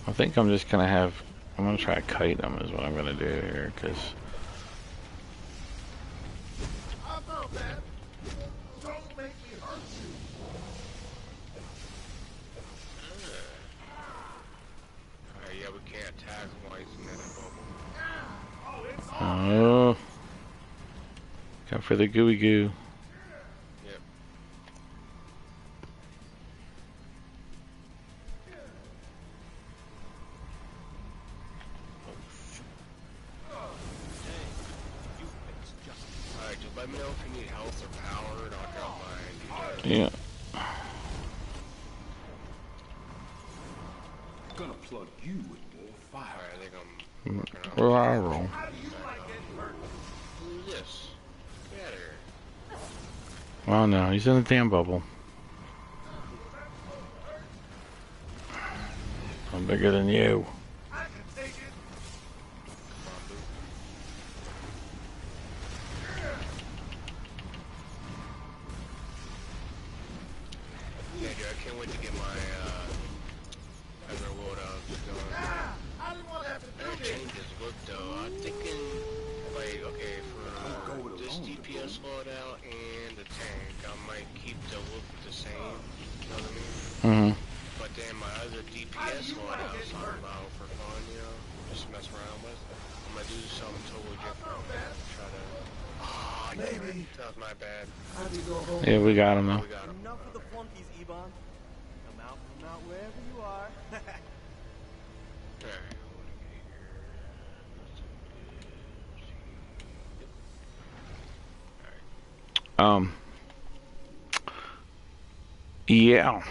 I think I'm just gonna I'm gonna try to kite him is what I'm gonna do here, because Don't make me hurt you. Alright, yeah, we can't attack him while he's in that bubble. oh, come for the gooey goo. Yep. Alright, just let me know if you need health or power, and I'll drop mine. Yeah. Gonna plug you with more fire. Alright, I think I'm... Roll. Who's this? Get out of here. Oh no, he's in the damn bubble. I'm bigger than you. Yeah, dude, I can't wait to get my, other world out going. I gotta change this look, though. I'm thinking, okay, for this DPS loadout and the tank, I might keep the look the same, you know what I mean? But then my other DPS loadouts I'm about for fun, just mess around with. I'm gonna do something totally different. Try to... Oh, maybe. That was my bad. Yeah, we got him though. We got him. Enough of the flunkies, Ebon. Come out wherever you are. Alright. Yeah.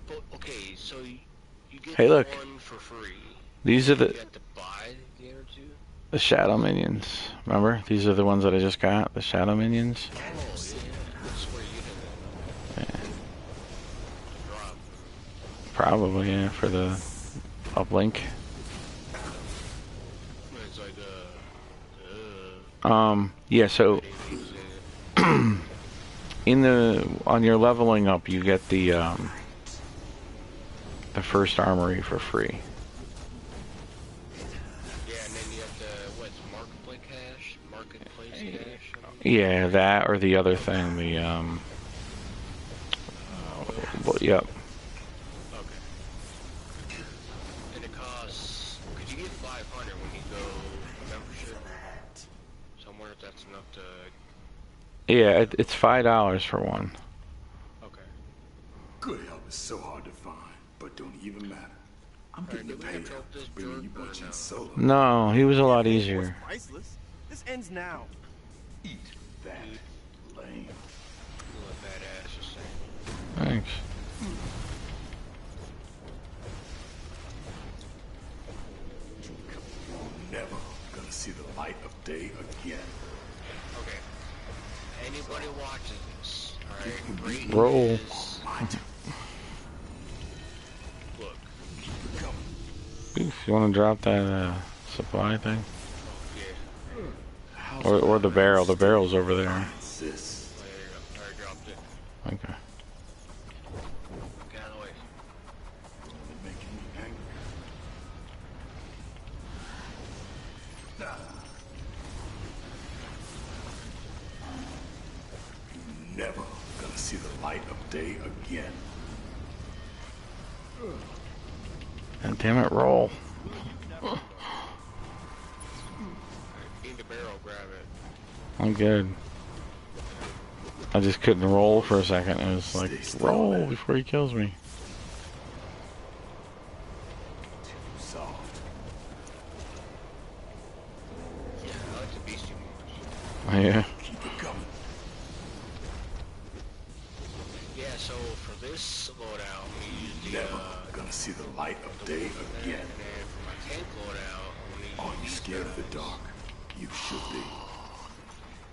But, okay, so you get Hey, the look. one for free. These are You the have to buy the other two? the shadow minions. Remember? These are the ones that I just got. The shadow minions. Oh, yeah. That's where you did it. Yeah. Drop. Probably, yeah, for the uplink. It's like, Yeah, so on your leveling up, you get the first armory for free. Yeah, and then you have to, what's marketplace cash? Marketplace cash? Yeah, that or the other thing, the well, yep. Okay. And it costs, could you get 500 when you go membership? So I wonder if that's enough to, Yeah, it's $5 for one. okay. Good help is so hard to find, but don't even matter. I'm getting the did we have payout to help this for bringing you jerk or bunch no? in solo. No, he was a lot It's easier. priceless. This ends now. Eat that lame. You look badass, just saying. Thanks. You're never gonna see the light of day again. Okay. Anybody watching this, alright, rate Roll. is, look, Oof, you want to drop that supply thing? yeah, Or the barrel. The barrel's over there. Sis, there you go, alright, dropped it. Okay. Get out of the way. you're making me angry. You're never gonna see the light of day again. And damn it, roll. Need the barrel, grab it. I'm good. I just couldn't roll for a second. It was like, roll before he kills me. Too soft. Yeah, I like the beastie moves. Yeah. Keep it coming. Yeah, so for this loadout, we use the, Never gonna see the light of day again. and then for my tank loadout, I'm gonna Are you use scared of the dark? You should be.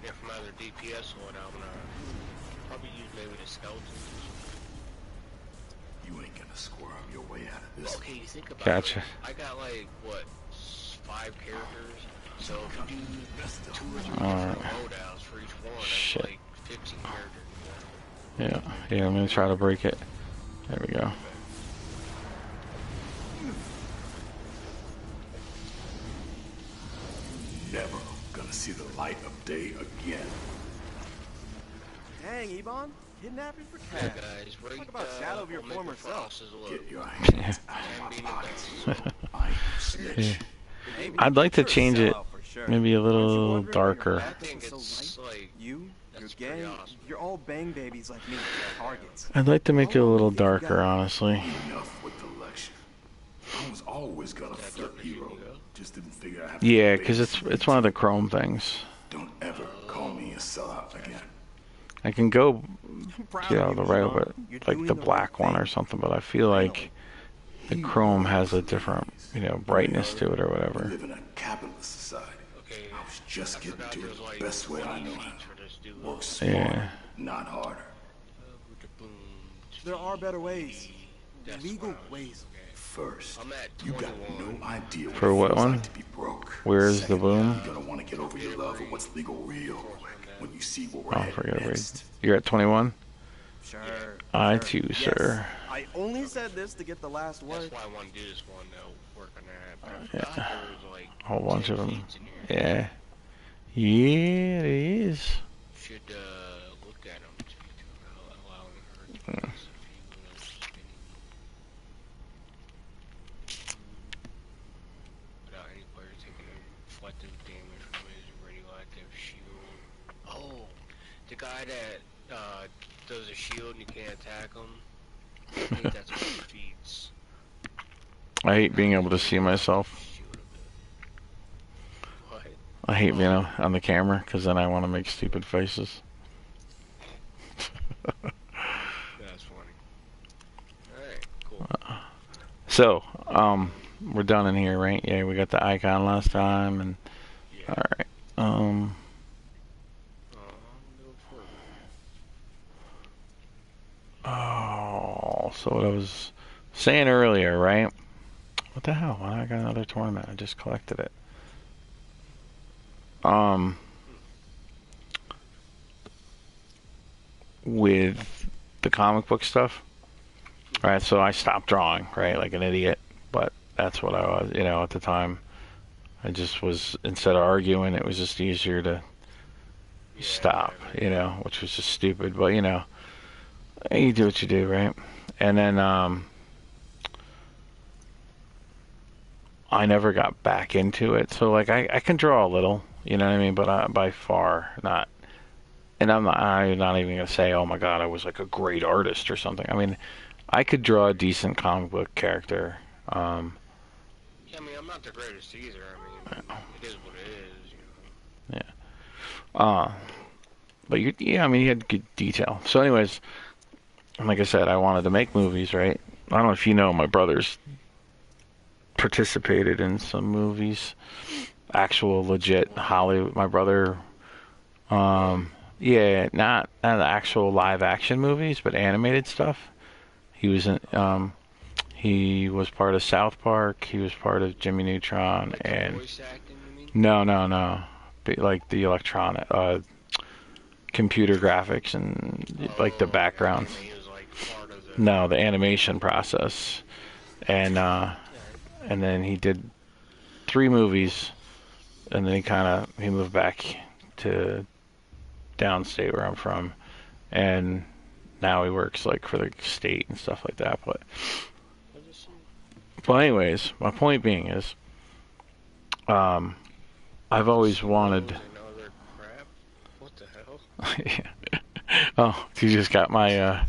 yeah, for my other DPS loadout, I'm gonna probably use maybe the skeletons. You ain't gonna squirm your way out of this. Okay, you think about Gotcha. it. I got like, what, 5 characters? So if you do 2 or 3 Alright. different loadouts for each one, that's Shit. like 15 characters. Yeah. Yeah, I'm gonna try to break it. There we go. Never gonna see the light of day again. Dang, Ebon. Kidnapping for Yeah, cash. guys, rate, Talk about shadow of your Omega former self. Frost as well. Get your hands out of my pockets. I ain't no snitch. Maybe. I'd like to You're a change it sellout for sure. maybe a Aren't you little wondering why your darker. I back think is so it's light? like, You, your that's pretty gang, awesome. you're all bang babies like me, targets. I'd like to make it a How long little do you think you darker, got? honestly. Enough with the lecture. I was always gonna flip hero. Just didn't figure out how to Yeah, make because it's one of the chrome things. Don't ever call me a sellout again. I can go, Proud you of know, you, the right, Ebon. but You're like doing the right black one thing. or something. But I feel like the chrome has a different, you know, brightness to it or We whatever. live in a capitalist society. Okay, I was just I getting forgot to there's it like the best way I 20 know feats how. for this dude. Work smarter, Yeah. not harder. There are better ways. That's Legal what I was- ways. okay. First, I'm at you got 21. no idea For it what feels one? like to be broke. Where is the Second, boom? You're gonna want to get over your love of what's legal real when you see where we're Oh, headed forget it. next. You're at 21? Sure. I sure. too, Yes. sir. I only said this to get the last That's word. why I want to do this one, though, work on that. But I Yeah. forgot there was like A whole bunch 10 of them. feats in here. Yeah. Yeah, it is. Should look at them to allowing her to Hmm. pass if he was spinning without any player taking reflective damage from his radioactive shield. Oh, the guy that does a shield and you can't attack him. I think that's what he feeds. I hate being able to see myself. Shield of it. What? I hate being on the camera because then I want to make stupid faces. So, we're done in here, right? Yeah, we got the icon last time, and Yeah. all right. Go for it. Oh, so what I was saying earlier, right? What the hell? Why I got another tournament? I just collected it. With the comic book stuff, right? So I stopped drawing, right, like an idiot. But that's what I was, at the time. I just was, instead of arguing, it was just easier to stop, which was just stupid. But you do what you do, right? And then I never got back into it. So like I can draw a little, you know what I mean? But by far not. And I'm not even gonna say, oh my god, I was like a great artist or something. I mean, I could draw a decent comic book character. Yeah, I mean, I'm not the greatest either. I mean, it is what it is, Yeah. But I mean, you had good detail. So, anyways, like I said, I wanted to make movies, right? I don't know if you know, my brother's participated in some movies, actual legit Hollywood. My brother, yeah, not the actual live action movies, but animated stuff. He was in, he was part of South Park. He was part of Jimmy Neutron, like and voice acting, you mean? no, like the electronic, computer graphics and like the backgrounds. He was like part of the... No, the animation process, and then he did 3 movies, and then he moved back to downstate where I'm from, and now he works like for the state and stuff like that. But anyways, my point being is, I've always wanted. Another crap? What the hell? Oh, you just got my. Yeah,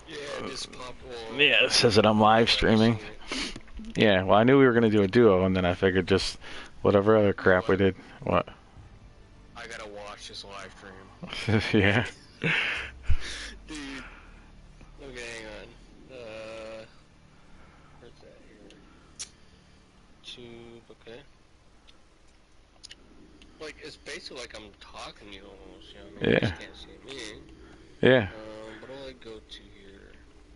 it just popped. Yeah, it says that I'm live streaming. Yeah, well, I knew we were gonna do a duo, and then I figured just whatever other crap we did. What? I gotta watch this live stream. Yeah. Dude. Okay, hang on. Where's that here? Tube, okay. Like, it's basically like I'm talking to you almost, you know what I mean? Yeah. You just can't see me. Yeah. But I'll like go to here.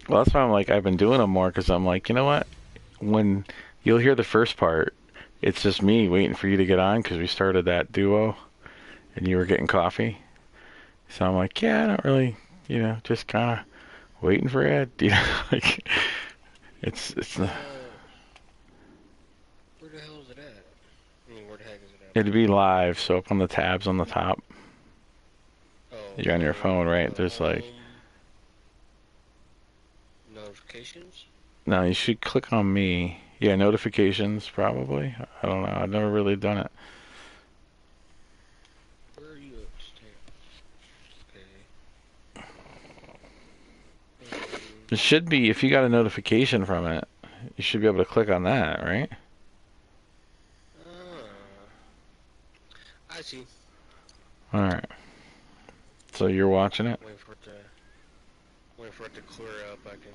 Well, that's why I'm like, I've been doing them more, because I'm like, you know what? When you'll hear the first part, it's just me waiting for you to get on, because we started that duo, and you were getting coffee. So I'm like, yeah, I don't really, just kind of waiting for it. Like, it's the... Where the hell is it at? I mean, where the heck is it at? It'd be live, so up on the tabs on the top. Oh, You're on your phone, right? There's like... Notifications? No, you should click on me. Yeah, notifications, probably. I don't know. I've never really done it. Where are you at? Okay. It should be, if you got a notification from it, you should be able to click on that, right? I see. Alright. So you're watching it? Waiting for it to clear up. I can.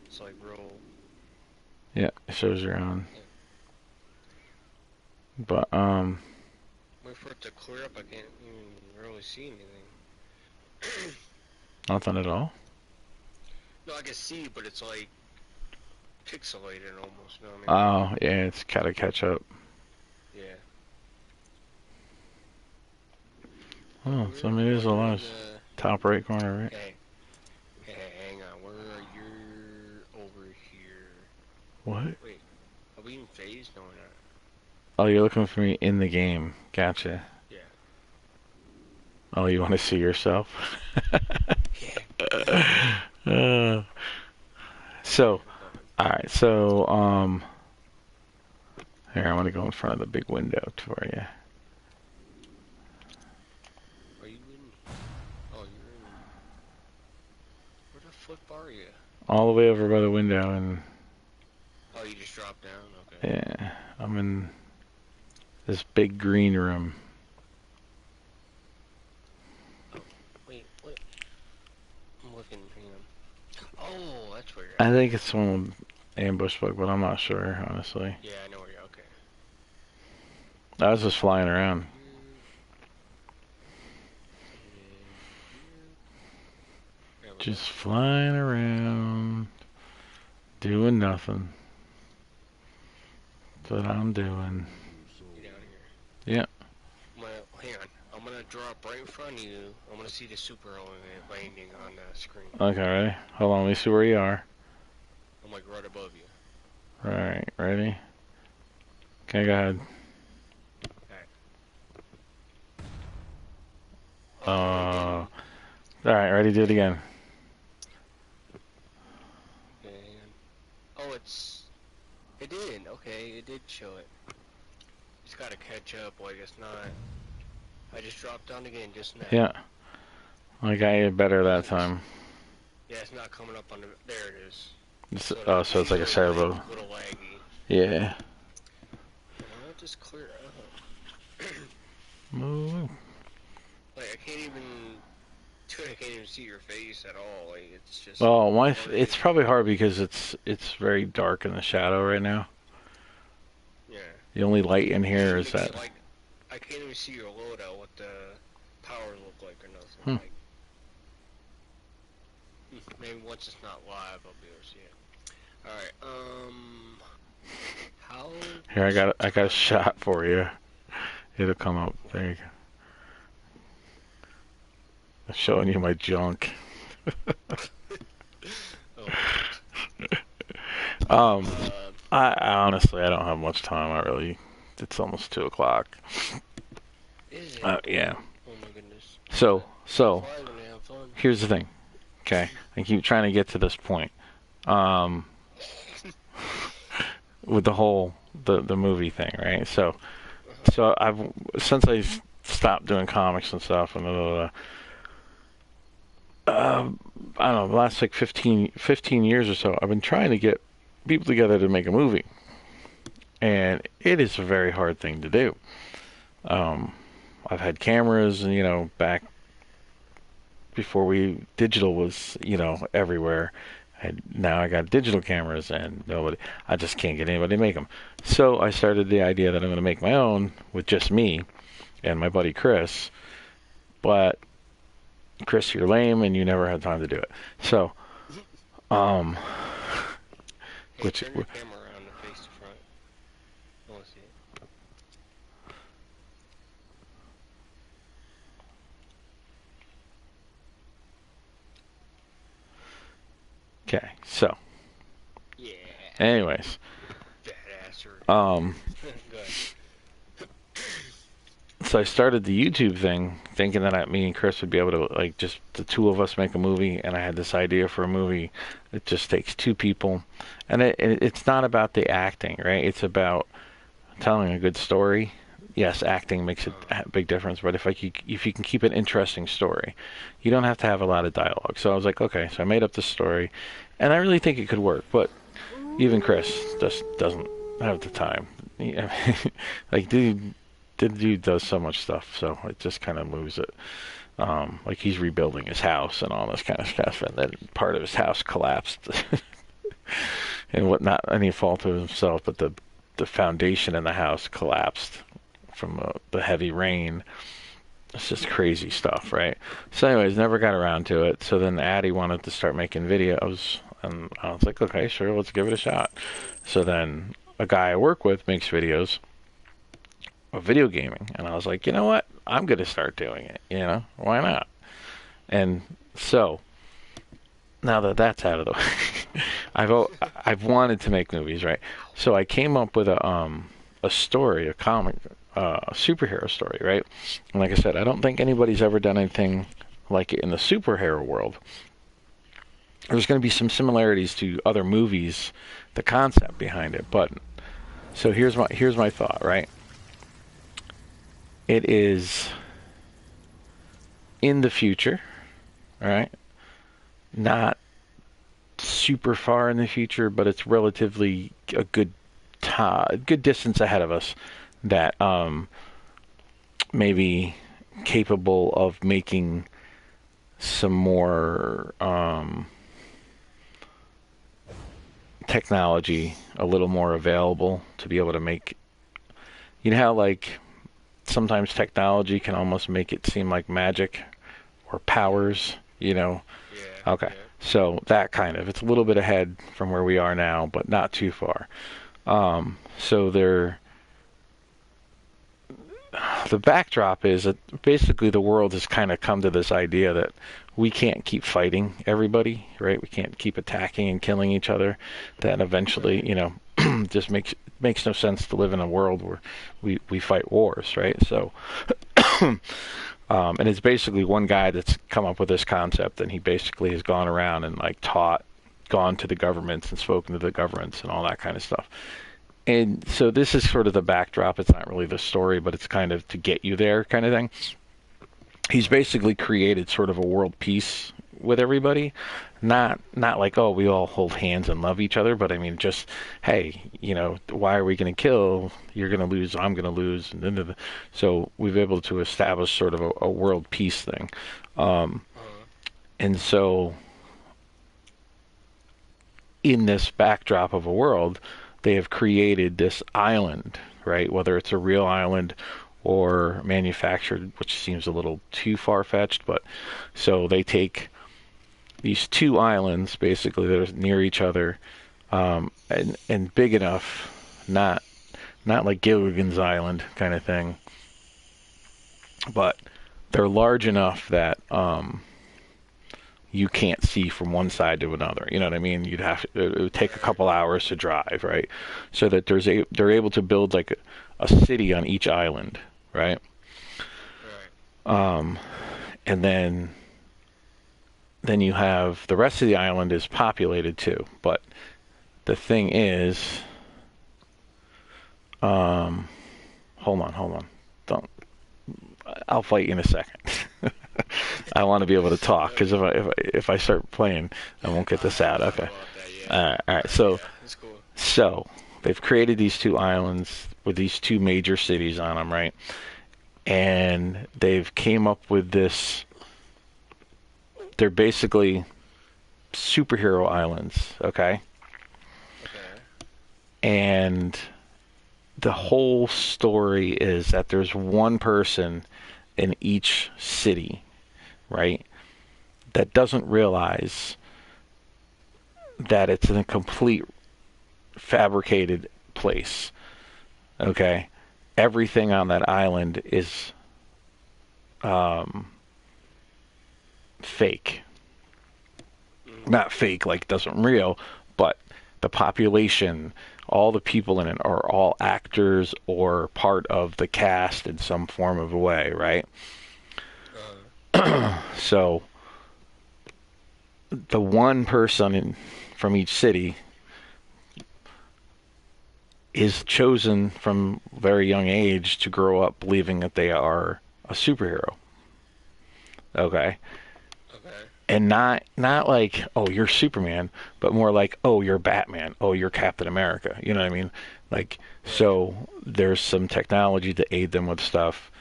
It's like roll. Yeah, it shows you're on. Yeah. But, Wait for it to clear up. I can't even really see anything. nothing at all? No, I can see, but it's like pixelated almost. You know what I mean? Oh, yeah, it's gotta catch up. Yeah. Oh, so I mean, it is a lot. Top right corner, right? Hey, hang on. Where are you? Over here. What? Wait, are we in phase? No, we're not. Oh, you're looking for me in the game. Gotcha. Yeah. Oh, you want to see yourself? Yeah. So, alright, so, here, I want to go in front of the big window for you. Are you in? Oh, you're in. Where the flip are you? All the way over by the window, and Oh, you just dropped down? Okay. yeah, I'm in this big green room. Oh, wait, what? I'm looking, hang on. Oh, that's where you're I at. think it's one. ambush bug, but I'm not sure, honestly. Yeah, I know where you're. Okay. I was just flying around. Just flying around, doing nothing. That's what I'm doing. Get down Yeah. here. Hang on. I'm gonna drop right in front of you. I'm gonna see the super element landing on the screen. Okay, ready? Hold on, let me see where you are. I'm like right above you. Alright, ready? Okay, go ahead. Alright. Alright, ready? Do it again. Okay, oh, it did. Okay, it did show it. It's gotta catch up. Like it's not. I just dropped down again just now. Yeah. I got you better that time. Yeah, it's not coming up on the. There it is. So it's like a servo. Little laggy. Yeah. I'll just clear it up. Move. Like I can't even see your face at all. Like it's just. Well, it's probably hard because it's very dark in the shadow right now. Yeah. The only light in here is that. Like, I can't even see your loadout, what the power look like or nothing. Hmm. Like, maybe once it's not live, I'll be able to see it. Alright, how... Here, I got a shot for you. It'll come up. There you go. I'm showing you my junk. I honestly, I don't have much time. It's almost 2 o'clock. Is it? Yeah. Oh my goodness. So, Why are we gonna have fun? here's the thing. Okay, I keep trying to get to this point. With the whole the movie thing, right? So since I stopped doing comics and stuff, and I don't know, the last like 15 years or so, I've been trying to get people together to make a movie, and it is a very hard thing to do. I've had cameras, and back before digital was everywhere. Now I got digital cameras, and I just can't get anybody to make them. So I started the idea that I'm going to make my own with just me and my buddy Chris. But Chris, you're lame, and you never had time to do it. So, Hey, turn your camera around to face the front. I want to see it. Okay, so. Yeah. Anyways. Badassery. Go ahead. So I started the YouTube thing thinking that me and Chris would be able to, like, just the two of us make a movie, and I had this idea for a movie. It just takes 2 people, and it's not about the acting, right? It's about telling a good story. Yes, acting makes a big difference, but if you can keep an interesting story, you don't have to have a lot of dialogue. So I was like, okay, so I made up this story, and I really think it could work, but even Chris just doesn't have the time. Like, the dude does so much stuff, so it just kind of moves it. Like he's rebuilding his house and all this kind of stuff, and then part of his house collapsed, and not any fault of himself, but the foundation in the house collapsed from the heavy rain. It's just crazy stuff, right? So anyways, never got around to it. So then Addie wanted to start making videos, and I was like, okay, sure, let's give it a shot. So then a guy I work with makes videos of video gaming, and I was like, you know what? I'm going to start doing it. Why not? And so now that that's out of the way, I've wanted to make movies, right? So I came up with a story, a comic, a superhero story, right? And like I said, I don't think anybody's ever done anything like it in the superhero world. There's going to be some similarities to other movies, the concept behind it, but so here's my thought, right? It is in the future, all right? Not super far in the future, but it's relatively a good distance ahead of us that may be capable of making some more technology a little more available to be able to make, you know how like sometimes technology can almost make it seem like magic or powers, you know? Yeah. Okay. Yeah. So that kind of, it's a little bit ahead from where we are now, but not too far. So the backdrop is that basically the world has kind of come to this idea that we can't keep fighting everybody, right? We can't keep attacking and killing each other. That eventually, you know, just makes no sense to live in a world where we fight wars, right? So, and it's basically one guy that's come up with this concept, and he basically has gone around and like gone to the governments and spoken to the governments and all that kind of stuff. And so this is sort of the backdrop. It's not really the story, but it's kind of to get you there kind of thing. He's basically created sort of a world peace with everybody. Not like, oh, we all hold hands and love each other, but I mean just, hey, you know, why are we going to kill? You're going to lose, I'm going to lose. So we've been able to establish sort of a world peace thing. And so in this backdrop of a world, they have created this island, right? Whether it's a real island or manufactured, which seems a little too far-fetched, but so they take these two islands, basically, that are near each other, and big enough, not like Gilligan's Island kind of thing, but they're large enough that you can't see from one side to another. You know what I mean? It would take a couple hours to drive, right? So that they're able to build like a city on each island, right? Right. And then you have the rest of the island is populated too. But the thing is, hold on. I'll fight you in a second. I want to be able to talk, because if I start playing, I won't get this out. Okay. All right. So, That's cool. so they've created these two islands with these two major cities on them, right? And they've came up with this. They're basically superhero islands, okay? Okay. And the whole story is that there's one person in each city, right, that doesn't realize that it's a complete fabricated place, okay? Everything on that island is fake. Not fake, like doesn't real, but the population, all the people in it are all actors or part of the cast in some form of a way, right? So the one person from each city is chosen from a very young age to grow up believing that they are a superhero. Okay? And not like, oh, you're Superman, but more like, oh, you're Batman, oh, you're Captain America. You know what I mean? Like, so there's some technology to aid them with stuff,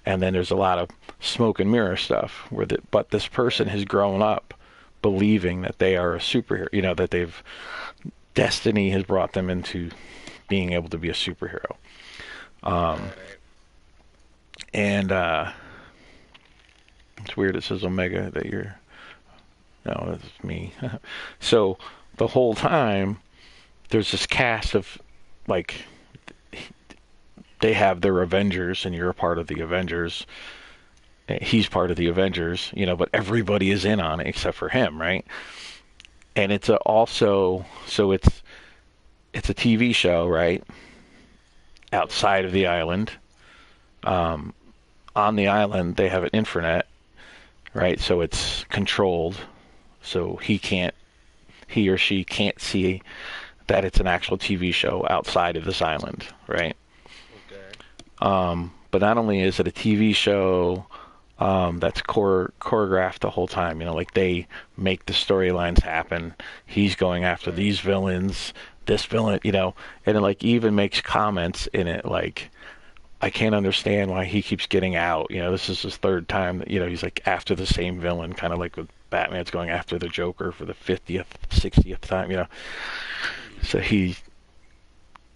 and then there's a lot of smoke and mirror stuff but this person has grown up believing that they are a superhero, you know, that destiny has brought them into being able to be a superhero. And it's weird, it says Omega that you're... No, that's me. So the whole time, there's this cast of, like, they have their Avengers, and you're a part of the Avengers. He's part of the Avengers, you know, but everybody is in on it except for him, right? And it's it's a TV show, right? Outside of the island. On the island, they have an intranet, right? So it's controlled. So he or she can't see that it's an actual TV show outside of this island, right? Okay. But not only is it a TV show that's choreographed the whole time, you know, like they make the storylines happen. He's going after these villains, this villain, you know, and it like even makes comments in it like, I can't understand why he keeps getting out. You know, this is his third time that, you know, he's like after the same villain, kind of like with Batman's going after the Joker for the 50th, 60th time, you know. So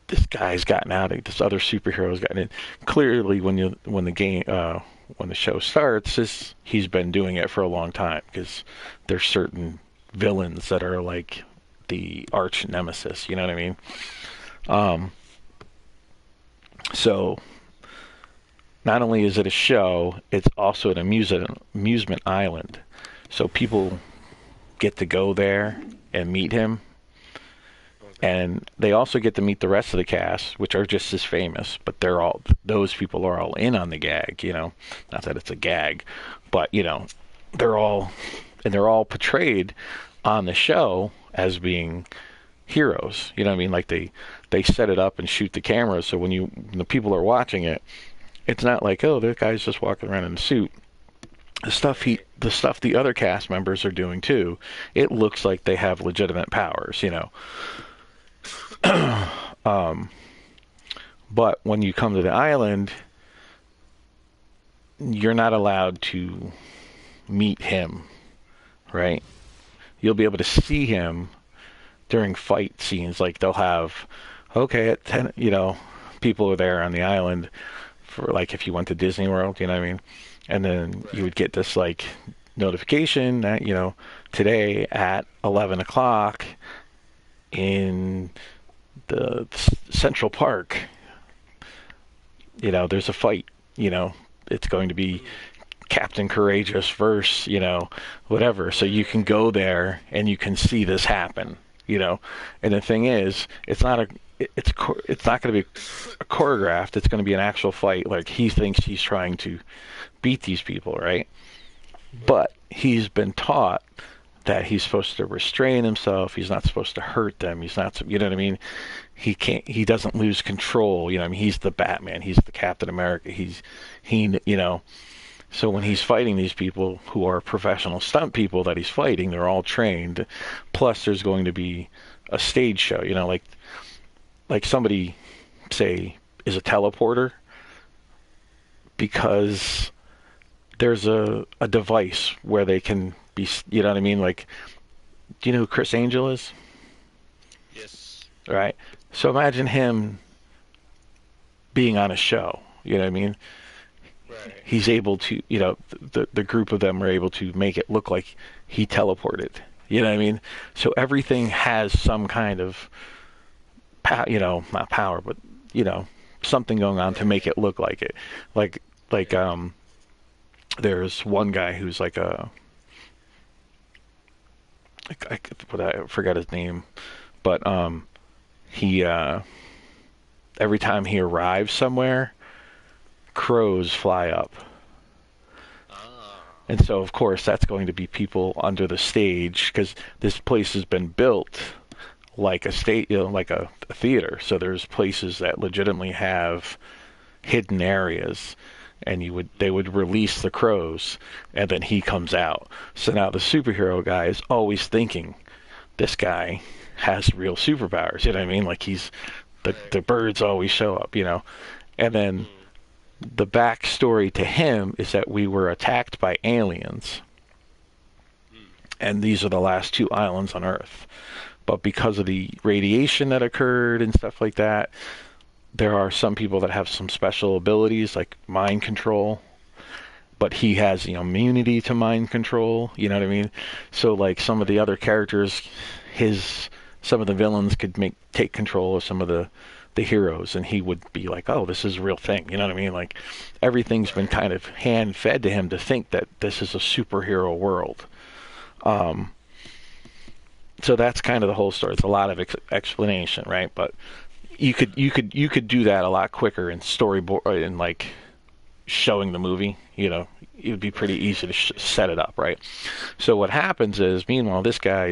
this guy's gotten out. This other superhero's gotten in. Clearly, when the show starts, he's been doing it for a long time because there's certain villains that are like the arch nemesis. You know what I mean? So not only is it a show, it's also an amusement island. So people get to go there and meet him. And they also get to meet the rest of the cast, which are just as famous, but those people are all in on the gag, you know. Not that it's a gag, but you know, they're all portrayed on the show as being heroes. You know what I mean? Like they set it up and shoot the cameras, so when the people are watching it, it's not like, oh, that guy's just walking around in a suit. The stuff the other cast members are doing too, it looks like they have legitimate powers, you know. But when you come to the island, you're not allowed to meet him, right? You'll be able to see him during fight scenes. Like they'll have, okay, at 10, you know, people are there on the island for like if you went to Disney World, you know what I mean? And then you would get this like notification that, you know, today at 11 o'clock in the Central Park, you know, there's a fight, you know, it's going to be Captain Courageous versus, you know, whatever. So you can go there and you can see this happen, you know. And the thing is, it's not going to be a choreographed. It's going to be an actual fight. Like he thinks he's trying to beat these people, right? But he's been taught that he's supposed to restrain himself. He's not supposed to hurt them. He's not, you know what I mean? He doesn't lose control. You know what I mean? He's the Batman. He's the Captain America. You know. So when he's fighting these people who are professional stunt people that he's fighting, they're all trained. Plus there's going to be a stage show, you know, like somebody say is a teleporter because there's a device where they can be, you know what I mean? Like, do you know who Chris Angel is? Yes. Right. So imagine him being on a show, you know what I mean? Right. He's able to, you know, the group of them are able to make it look like he teleported, you know what I mean? So everything has some kind of, you know, not power, but, you know, something going on to make it look like it. Like, there's one guy who's like I forgot his name, but he every time he arrives somewhere, crows fly up. And so of course that's going to be people under the stage because this place has been built like a state, you know, like a theater. So there's places that legitimately have hidden areas, and they would release the crows, and then he comes out. So now the superhero guy is always thinking, this guy has real superpowers. You know what I mean? Like the birds always show up, you know. And then the backstory to him is that we were attacked by aliens, and these are the last 2 islands on Earth. But because of the radiation that occurred and stuff like that, there are some people that have some special abilities like mind control, but he has, you know, immunity to mind control, you know what I mean? So like some of the other characters, some of the villains could take control of some of the heroes, and he would be like, oh, this is a real thing, you know what I mean? Like everything's been kind of hand fed to him to think that this is a superhero world. So that's kind of the whole story. It's a lot of explanation, right? But you could do that a lot quicker in storyboard and like showing the movie. You know, it would be pretty easy to set it up, right? So what happens is, meanwhile, this guy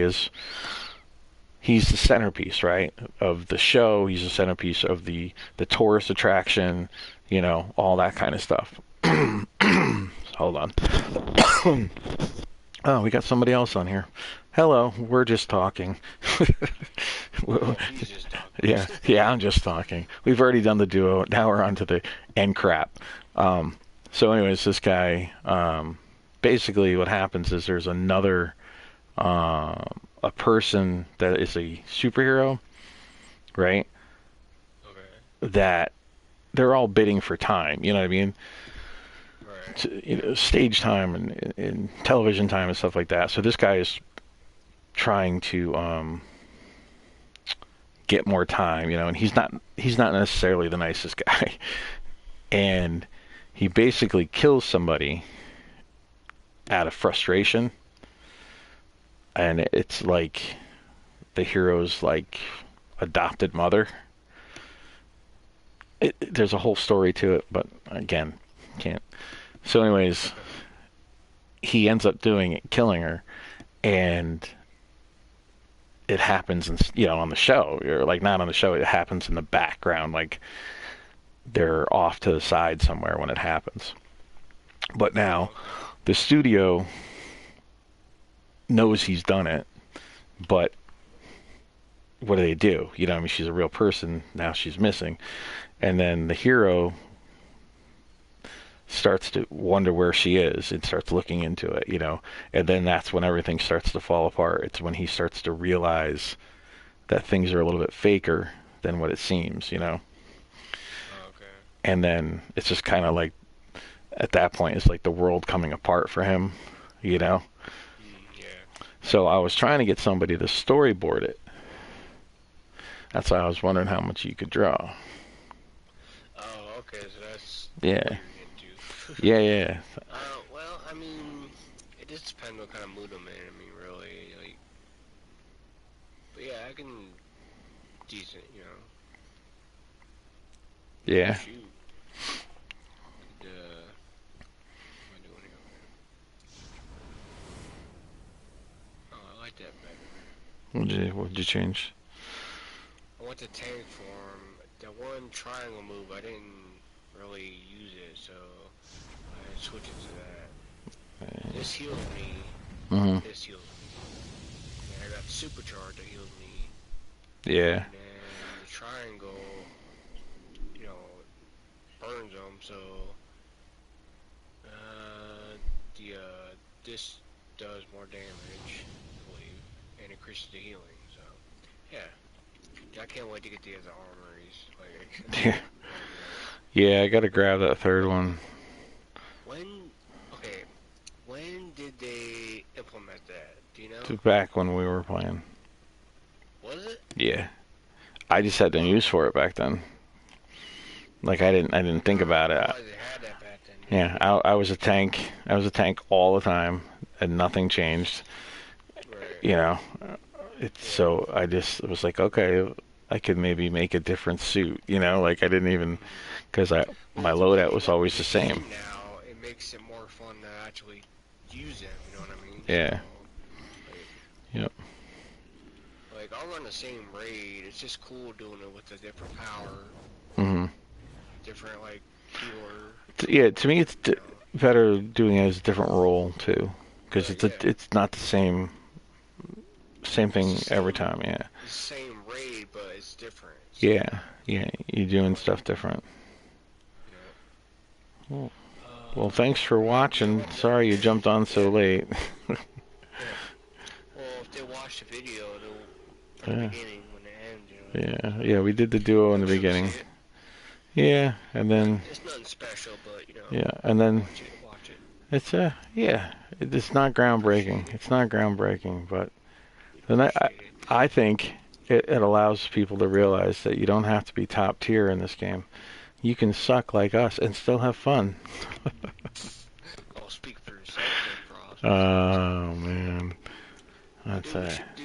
he's the centerpiece, right, of the show. He's the centerpiece of the tourist attraction, you know, all that kind of stuff. Hold on. Oh, we got somebody else on here. Hello, we're just talking. He's just talking. Yeah, I'm just talking. We've already done the duo. Now we're on to the end crap. So anyways, this guy, basically what happens is there's another, a person that is a superhero, right? Okay. That they're all bidding for time. You know what I mean? Right. Stage time and television time and stuff like that. So this guy is trying to get more time, and he's not necessarily the nicest guy, and he basically kills somebody out of frustration, and it's like the hero's like adopted mother. There's a whole story to it, but again, can't. So, anyways, he ends up killing her, and it happens, on the show, or like not on the show. It happens in the background, like they're off to the side somewhere when it happens. But now, the studio knows he's done it, but what do? She's a real person. Now she's missing. And then the hero starts to wonder where she is and starts looking into it, and then that's when everything starts to fall apart. It's when he starts to realize that things are a little bit faker than what it seems, Okay. And then it's just kind of like, at that point, it's like the world coming apart for him, Yeah. So I was trying to get somebody to storyboard it. That's why I was wondering how much you could draw. Oh, okay, so that's Yeah. what you're into. Yeah. Well, I mean, it just depends what kind of mood I'm in. I mean, really, like, but yeah, I can decent, Yeah. Shoot. What am I doing here? Oh, I like that better. What'd you change? I went to tank form. That one triangle move, I didn't really use it, so I switched it to that. This healed me. Mm-hmm. This healed me. And I got supercharged that healed me. Yeah. And then the triangle, burns them, so this does more damage, I believe, and increases the healing, so yeah, I can't wait to get the other armories. Like, Yeah, I gotta grab that third one. When did they implement that? Do you know? Back when we were playing. Was it? Yeah. I just had no use for it back then. Like I didn't think about it. They had that back then. Yeah, I was a tank. I was a tank all the time, and nothing changed. Right. So I just was like, okay, I could maybe make a different suit. Like I didn't even, because my loadout was always the same. Now it makes it more fun to actually use them. You know what I mean? Yeah. So, Yep. Like I'll run the same raid. It's just cool doing it with a different power. Mhm. Different healer. Yeah, to me it's better doing it as a different role too, because it's not the same thing every time. Yeah. The same raid, but it's different. So, Yeah. You're doing stuff different. Yeah. Well, thanks for watching. Sorry you jumped on so late. Well, if they watch the video, they'll from the beginning when they end. Yeah, we did the duo in the beginning. Yeah, and then It's nothing special, but yeah, and then watch it. it's it's not groundbreaking. It's not groundbreaking, but then I think it allows people to realize that you don't have to be top tier in this game. You can suck like us and still have fun. I'll speak for yourself, Frost. Oh man, that's We should do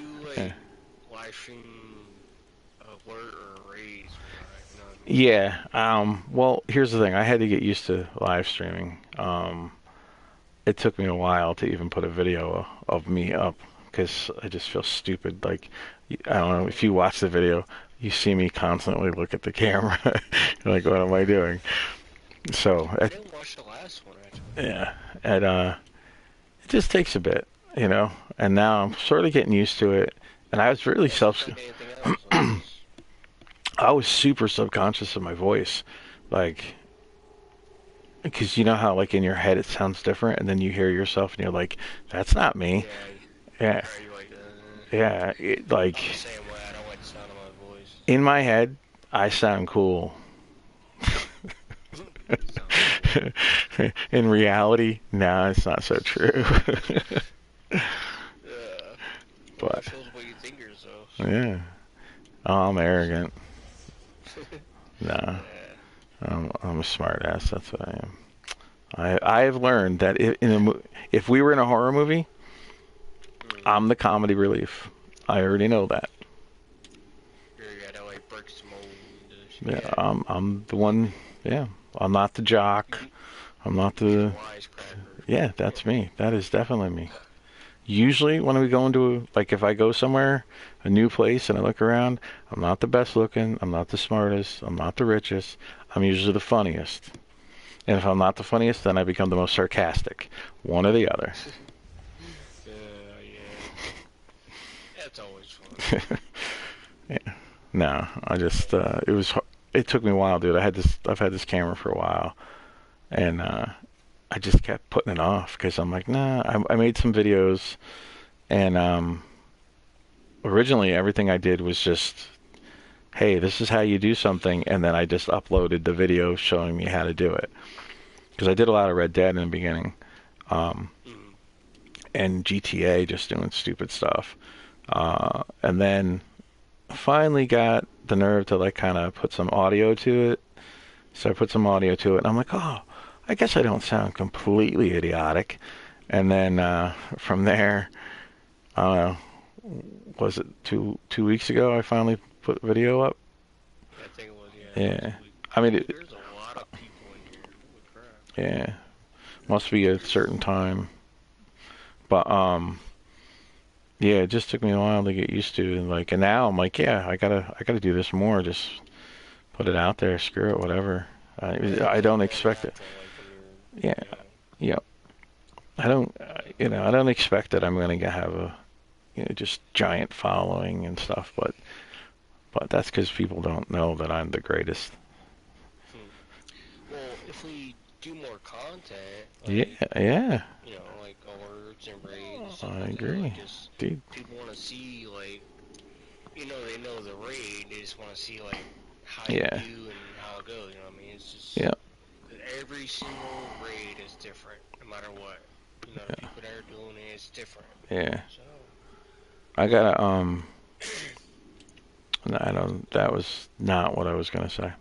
live stream alert or raise. Yeah. Well, here's the thing. I had to get used to live streaming. It took me a while to even put a video of me up because I just feel stupid. Like, I don't know, if you watch the video, you see me constantly look at the camera. You're like, what am I doing? So, I didn't watch the last one, actually. yeah. It just takes a bit, and now I'm sort of getting used to it. And I was really I was super subconscious of my voice, like, because you know how like in your head it sounds different, and then you hear yourself and you're like, "That's not me." Yeah, yeah. I'm the same way. I don't like the sound of my voice. in my head, I sound cool. In reality, nah, it's not so true. Well, But it shows what you think yourself. yeah, oh, I'm arrogant. Nah, Yeah. I'm a smart ass. That's what I am. I've learned that if we were in a horror movie, I'm the comedy relief. I already know that. You gotta like break some mold. Yeah, I'm the one. Yeah, I'm not the jock. I'm not the. Wisecracker. Yeah, that's me. That is definitely me. Usually, when we go into like if I go somewhere, a new place, and I look around, I'm not the best looking. I'm not the smartest. I'm not the richest. I'm usually the funniest. And if I'm not the funniest, then I become the most sarcastic. One or the other. Yeah. That's always fun. Yeah. No, I just it took me a while, dude. I've had this camera for a while, and I just kept putting it off because I'm like, nah. I made some videos, and originally everything I did was just, hey, this is how you do something, and then I just uploaded the video showing me how to do it. Because I did a lot of Red Dead in the beginning, and GTA, just doing stupid stuff, and then finally got the nerve to like kind of put some audio to it. So I put some audio to it, and I'm like, oh, I guess I don't sound completely idiotic. And then from there, I don't know, was it two weeks ago I finally put video up? I think it was, Yeah. I mean, there's a lot of people in here. Holy crap. yeah, must be a certain time. But yeah, it just took me a while to get used to, and now I'm like, yeah, I gotta do this more. Just put it out there, screw it, whatever. I don't expect it. Yeah, yeah. I don't, I don't expect that I'm gonna have a, just giant following and stuff. But that's because people don't know that I'm the greatest. Well, if we do more content, Yeah. like alerts and raids, I agree, dude. people want to see they know the raid. They just want to see how Yeah. you do and how it goes. You know what I mean? It's just Yeah. every single raid is different, no matter what. The people that are doing it, it's different. Yeah. So I gotta no, I don't. That was not what I was gonna say.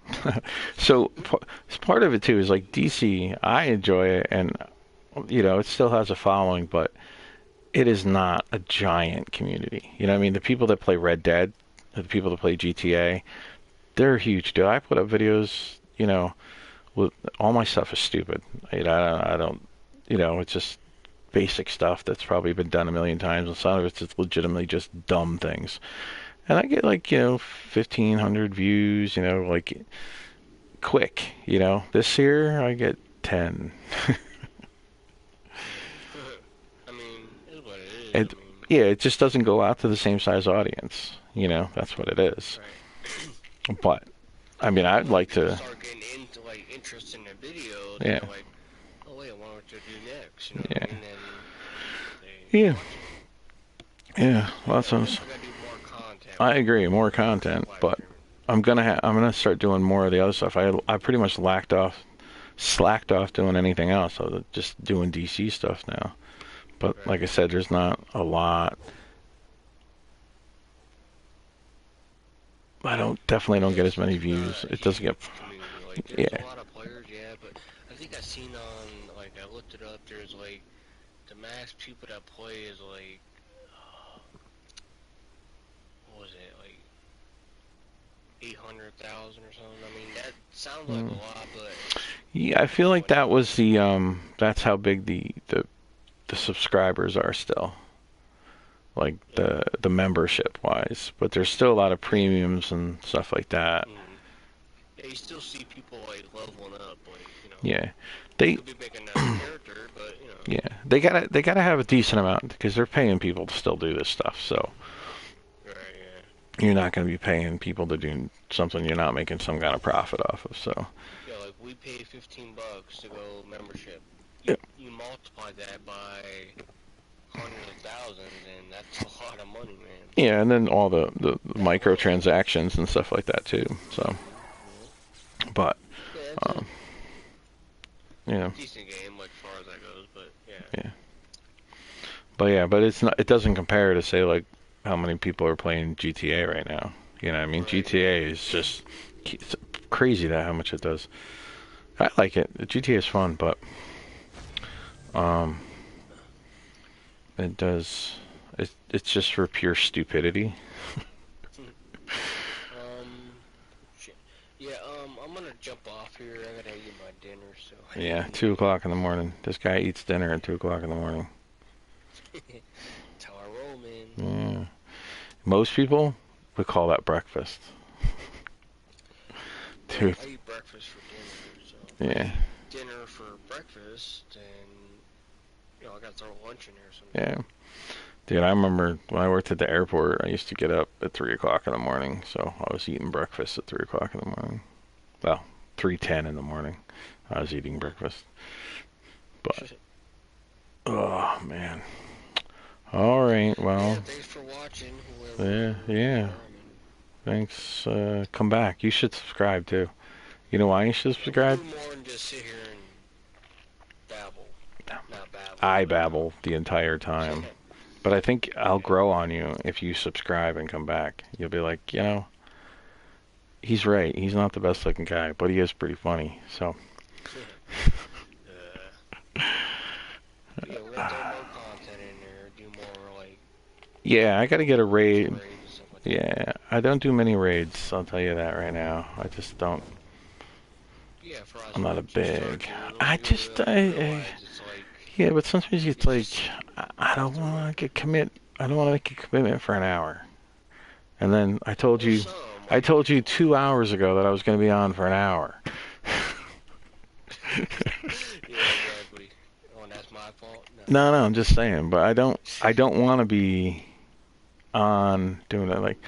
So part of it too is like DC. I enjoy it, and it still has a following, but it is not a giant community. You know what I mean? The people that play Red Dead, the people that play GTA, they're huge, dude. I put up videos. With all my stuff is stupid. I don't. It's just basic stuff that's probably been done a million times, and some of it's just legitimately just dumb things. And I get 1,500 views, quick, This year I get 10. I mean, it's what it is. Yeah, it just doesn't go out to the same size audience. That's what it is. Right. But, I mean, I'd like to start getting into interest in the video. Yeah. They're like, oh wait, I wonder what to do next. Yeah. And then Yeah, well, that's what I agree, more content, but I'm gonna start doing more of the other stuff. I pretty much slacked off doing anything else. I was just doing DC stuff now. But like I said, there's not a lot. I definitely don't get as many views. It doesn't get. There's a lot of players, yeah, but I think I seen on I looked it up. There's the max people that play is what was it 800,000 or something. I mean, that sounds like a lot, but yeah, I feel like that was that's how big the subscribers are still. Like the membership wise, but there's still a lot of premiums and stuff like that. Yeah, you still see people leveling up, Yeah, they could be making a character, but yeah, they gotta have a decent amount because they're paying people to still do this stuff. So right, yeah. You're not gonna be paying people to do something you're not making some kind of profit off of. So Yeah, we pay $15 to go membership. Yeah. You multiply that by hundreds of thousands, and that's a lot of money, man. Yeah, and then all the microtransactions and stuff like that too. So, but Yeah, it's a you know, decent game, like, as far as that goes, but yeah. yeah. But yeah, but it's not. It doesn't compare to say like how many people are playing GTA right now. You know, what I mean, Right. GTA is just it's crazy that how much it does. I like it. The GTA is fun, but it does. It's just for pure stupidity. Shit. Yeah, I'm gonna jump off here. I gotta eat my dinner, so. Yeah, 2 o'clock in the morning. This guy eats dinner at 2 o'clock in the morning. That's how I roll, man. Yeah. Most people would call that breakfast. Dude. I eat breakfast for dinner, so. Yeah. Dinner for breakfast, and I gotta throw lunch in there Yeah. sometime. Dude, I remember when I worked at the airport, I used to get up at 3 o'clock in the morning, so I was eating breakfast at 3 o'clock in the morning. Well, 3:10 in the morning, I was eating breakfast. But, oh, man. All right, well. Yeah, thanks for watching. Whoever, Yeah. Thanks. Come back. You should subscribe, too. You know why you should subscribe? Do more than just sit here and babble. Not babble. I babble the entire time. But I think I'll grow on you if you subscribe and come back. You'll be like, he's right. He's not the best looking guy, but he is pretty funny. So. Yeah, we're gonna throw more content in there. Do more like. Yeah, I gotta get a raid. Raids and stuff like that. Yeah, I don't do many raids. I'll tell you that right now. I just don't. Yeah, for us, I'm not a once you start big. doing them, I you just. realize it's like, Yeah, but sometimes it's like I don't want to commit. I don't want to make a commitment for an hour. And then I told you, some, I told you 2 hours ago that I was going to be on for an hour. Yeah, exactly. Oh, and that's my fault. No, I'm just saying. But I don't want to be on doing that. Like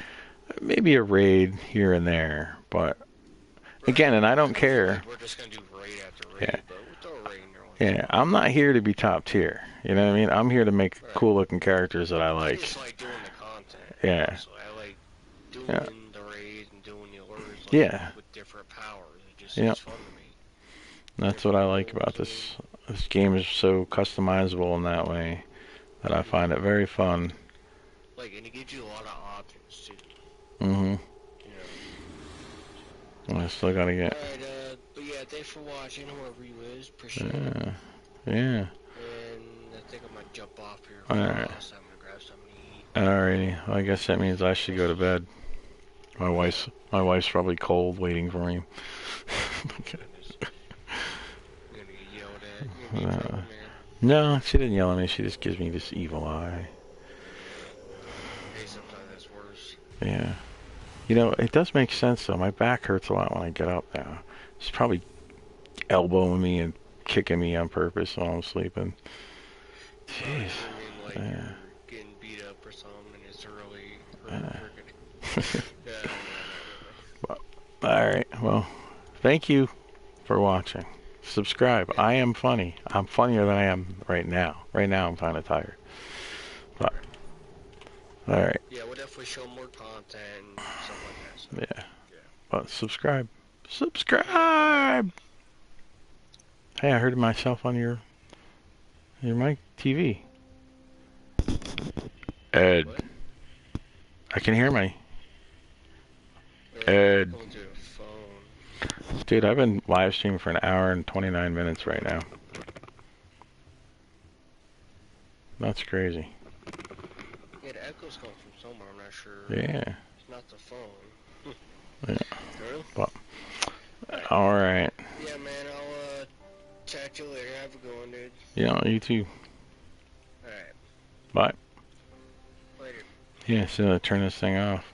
maybe a raid here and there, but again, and I don't care. We're just gonna do raid after raid, Yeah. but we'll throw a raid in there. Yeah, I'm not here to be top tier. You know what I mean? I'm here to make cool looking characters that I I like. just like doing the content. Yeah. So I like doing Yeah. the raids and doing the alerts. Like, Yeah. With different powers. It's Yeah. fun to me. That's what I like about this. This game is so customizable in that way that I find it very fun. Like, and it gives you a lot of options too. Mm-hmm. You know. I still gotta get. Alright, but yeah, thanks for watching, whoever you is. Appreciate it. Yeah. And I think I might jump off here. Alright. I'm gonna grab something to eat. Alrighty. Well, I guess that means I should go to bed. My wife's probably cold, waiting for me. Goodness. You're gonna get yelled at. You're gonna be in trouble, man. No, she didn't yell at me. She just gives me this evil eye. Hey, sometimes that's worse. Yeah. It does make sense though. My back hurts a lot when I get up now. She's probably elbowing me and kicking me on purpose while I'm sleeping. Jeez. I mean, like, Yeah. you're getting beat up or something, and it's early. Freaking. Yeah. Alright, well, thank you for watching. Subscribe. I am funny. I'm funnier than I am right now. Right now I'm kind of tired. But, alright. Yeah, we'll definitely show more content and stuff like that. So. Yeah. But subscribe. Subscribe! Hey, I heard myself on your mic TV. Ed. What? I can hear my... Yeah, Ed. going through the phone. Dude, I've been live streaming for an hour and 29 minutes right now. That's crazy. Yeah, the echo's coming from somewhere, I'm not sure. Yeah. It's not the phone. Yeah. Really? But, alright. Yeah, man, I'll chat you later. Have a good one, dude. Yeah, you too. Alright. Bye. Later. Yeah, so turn this thing off.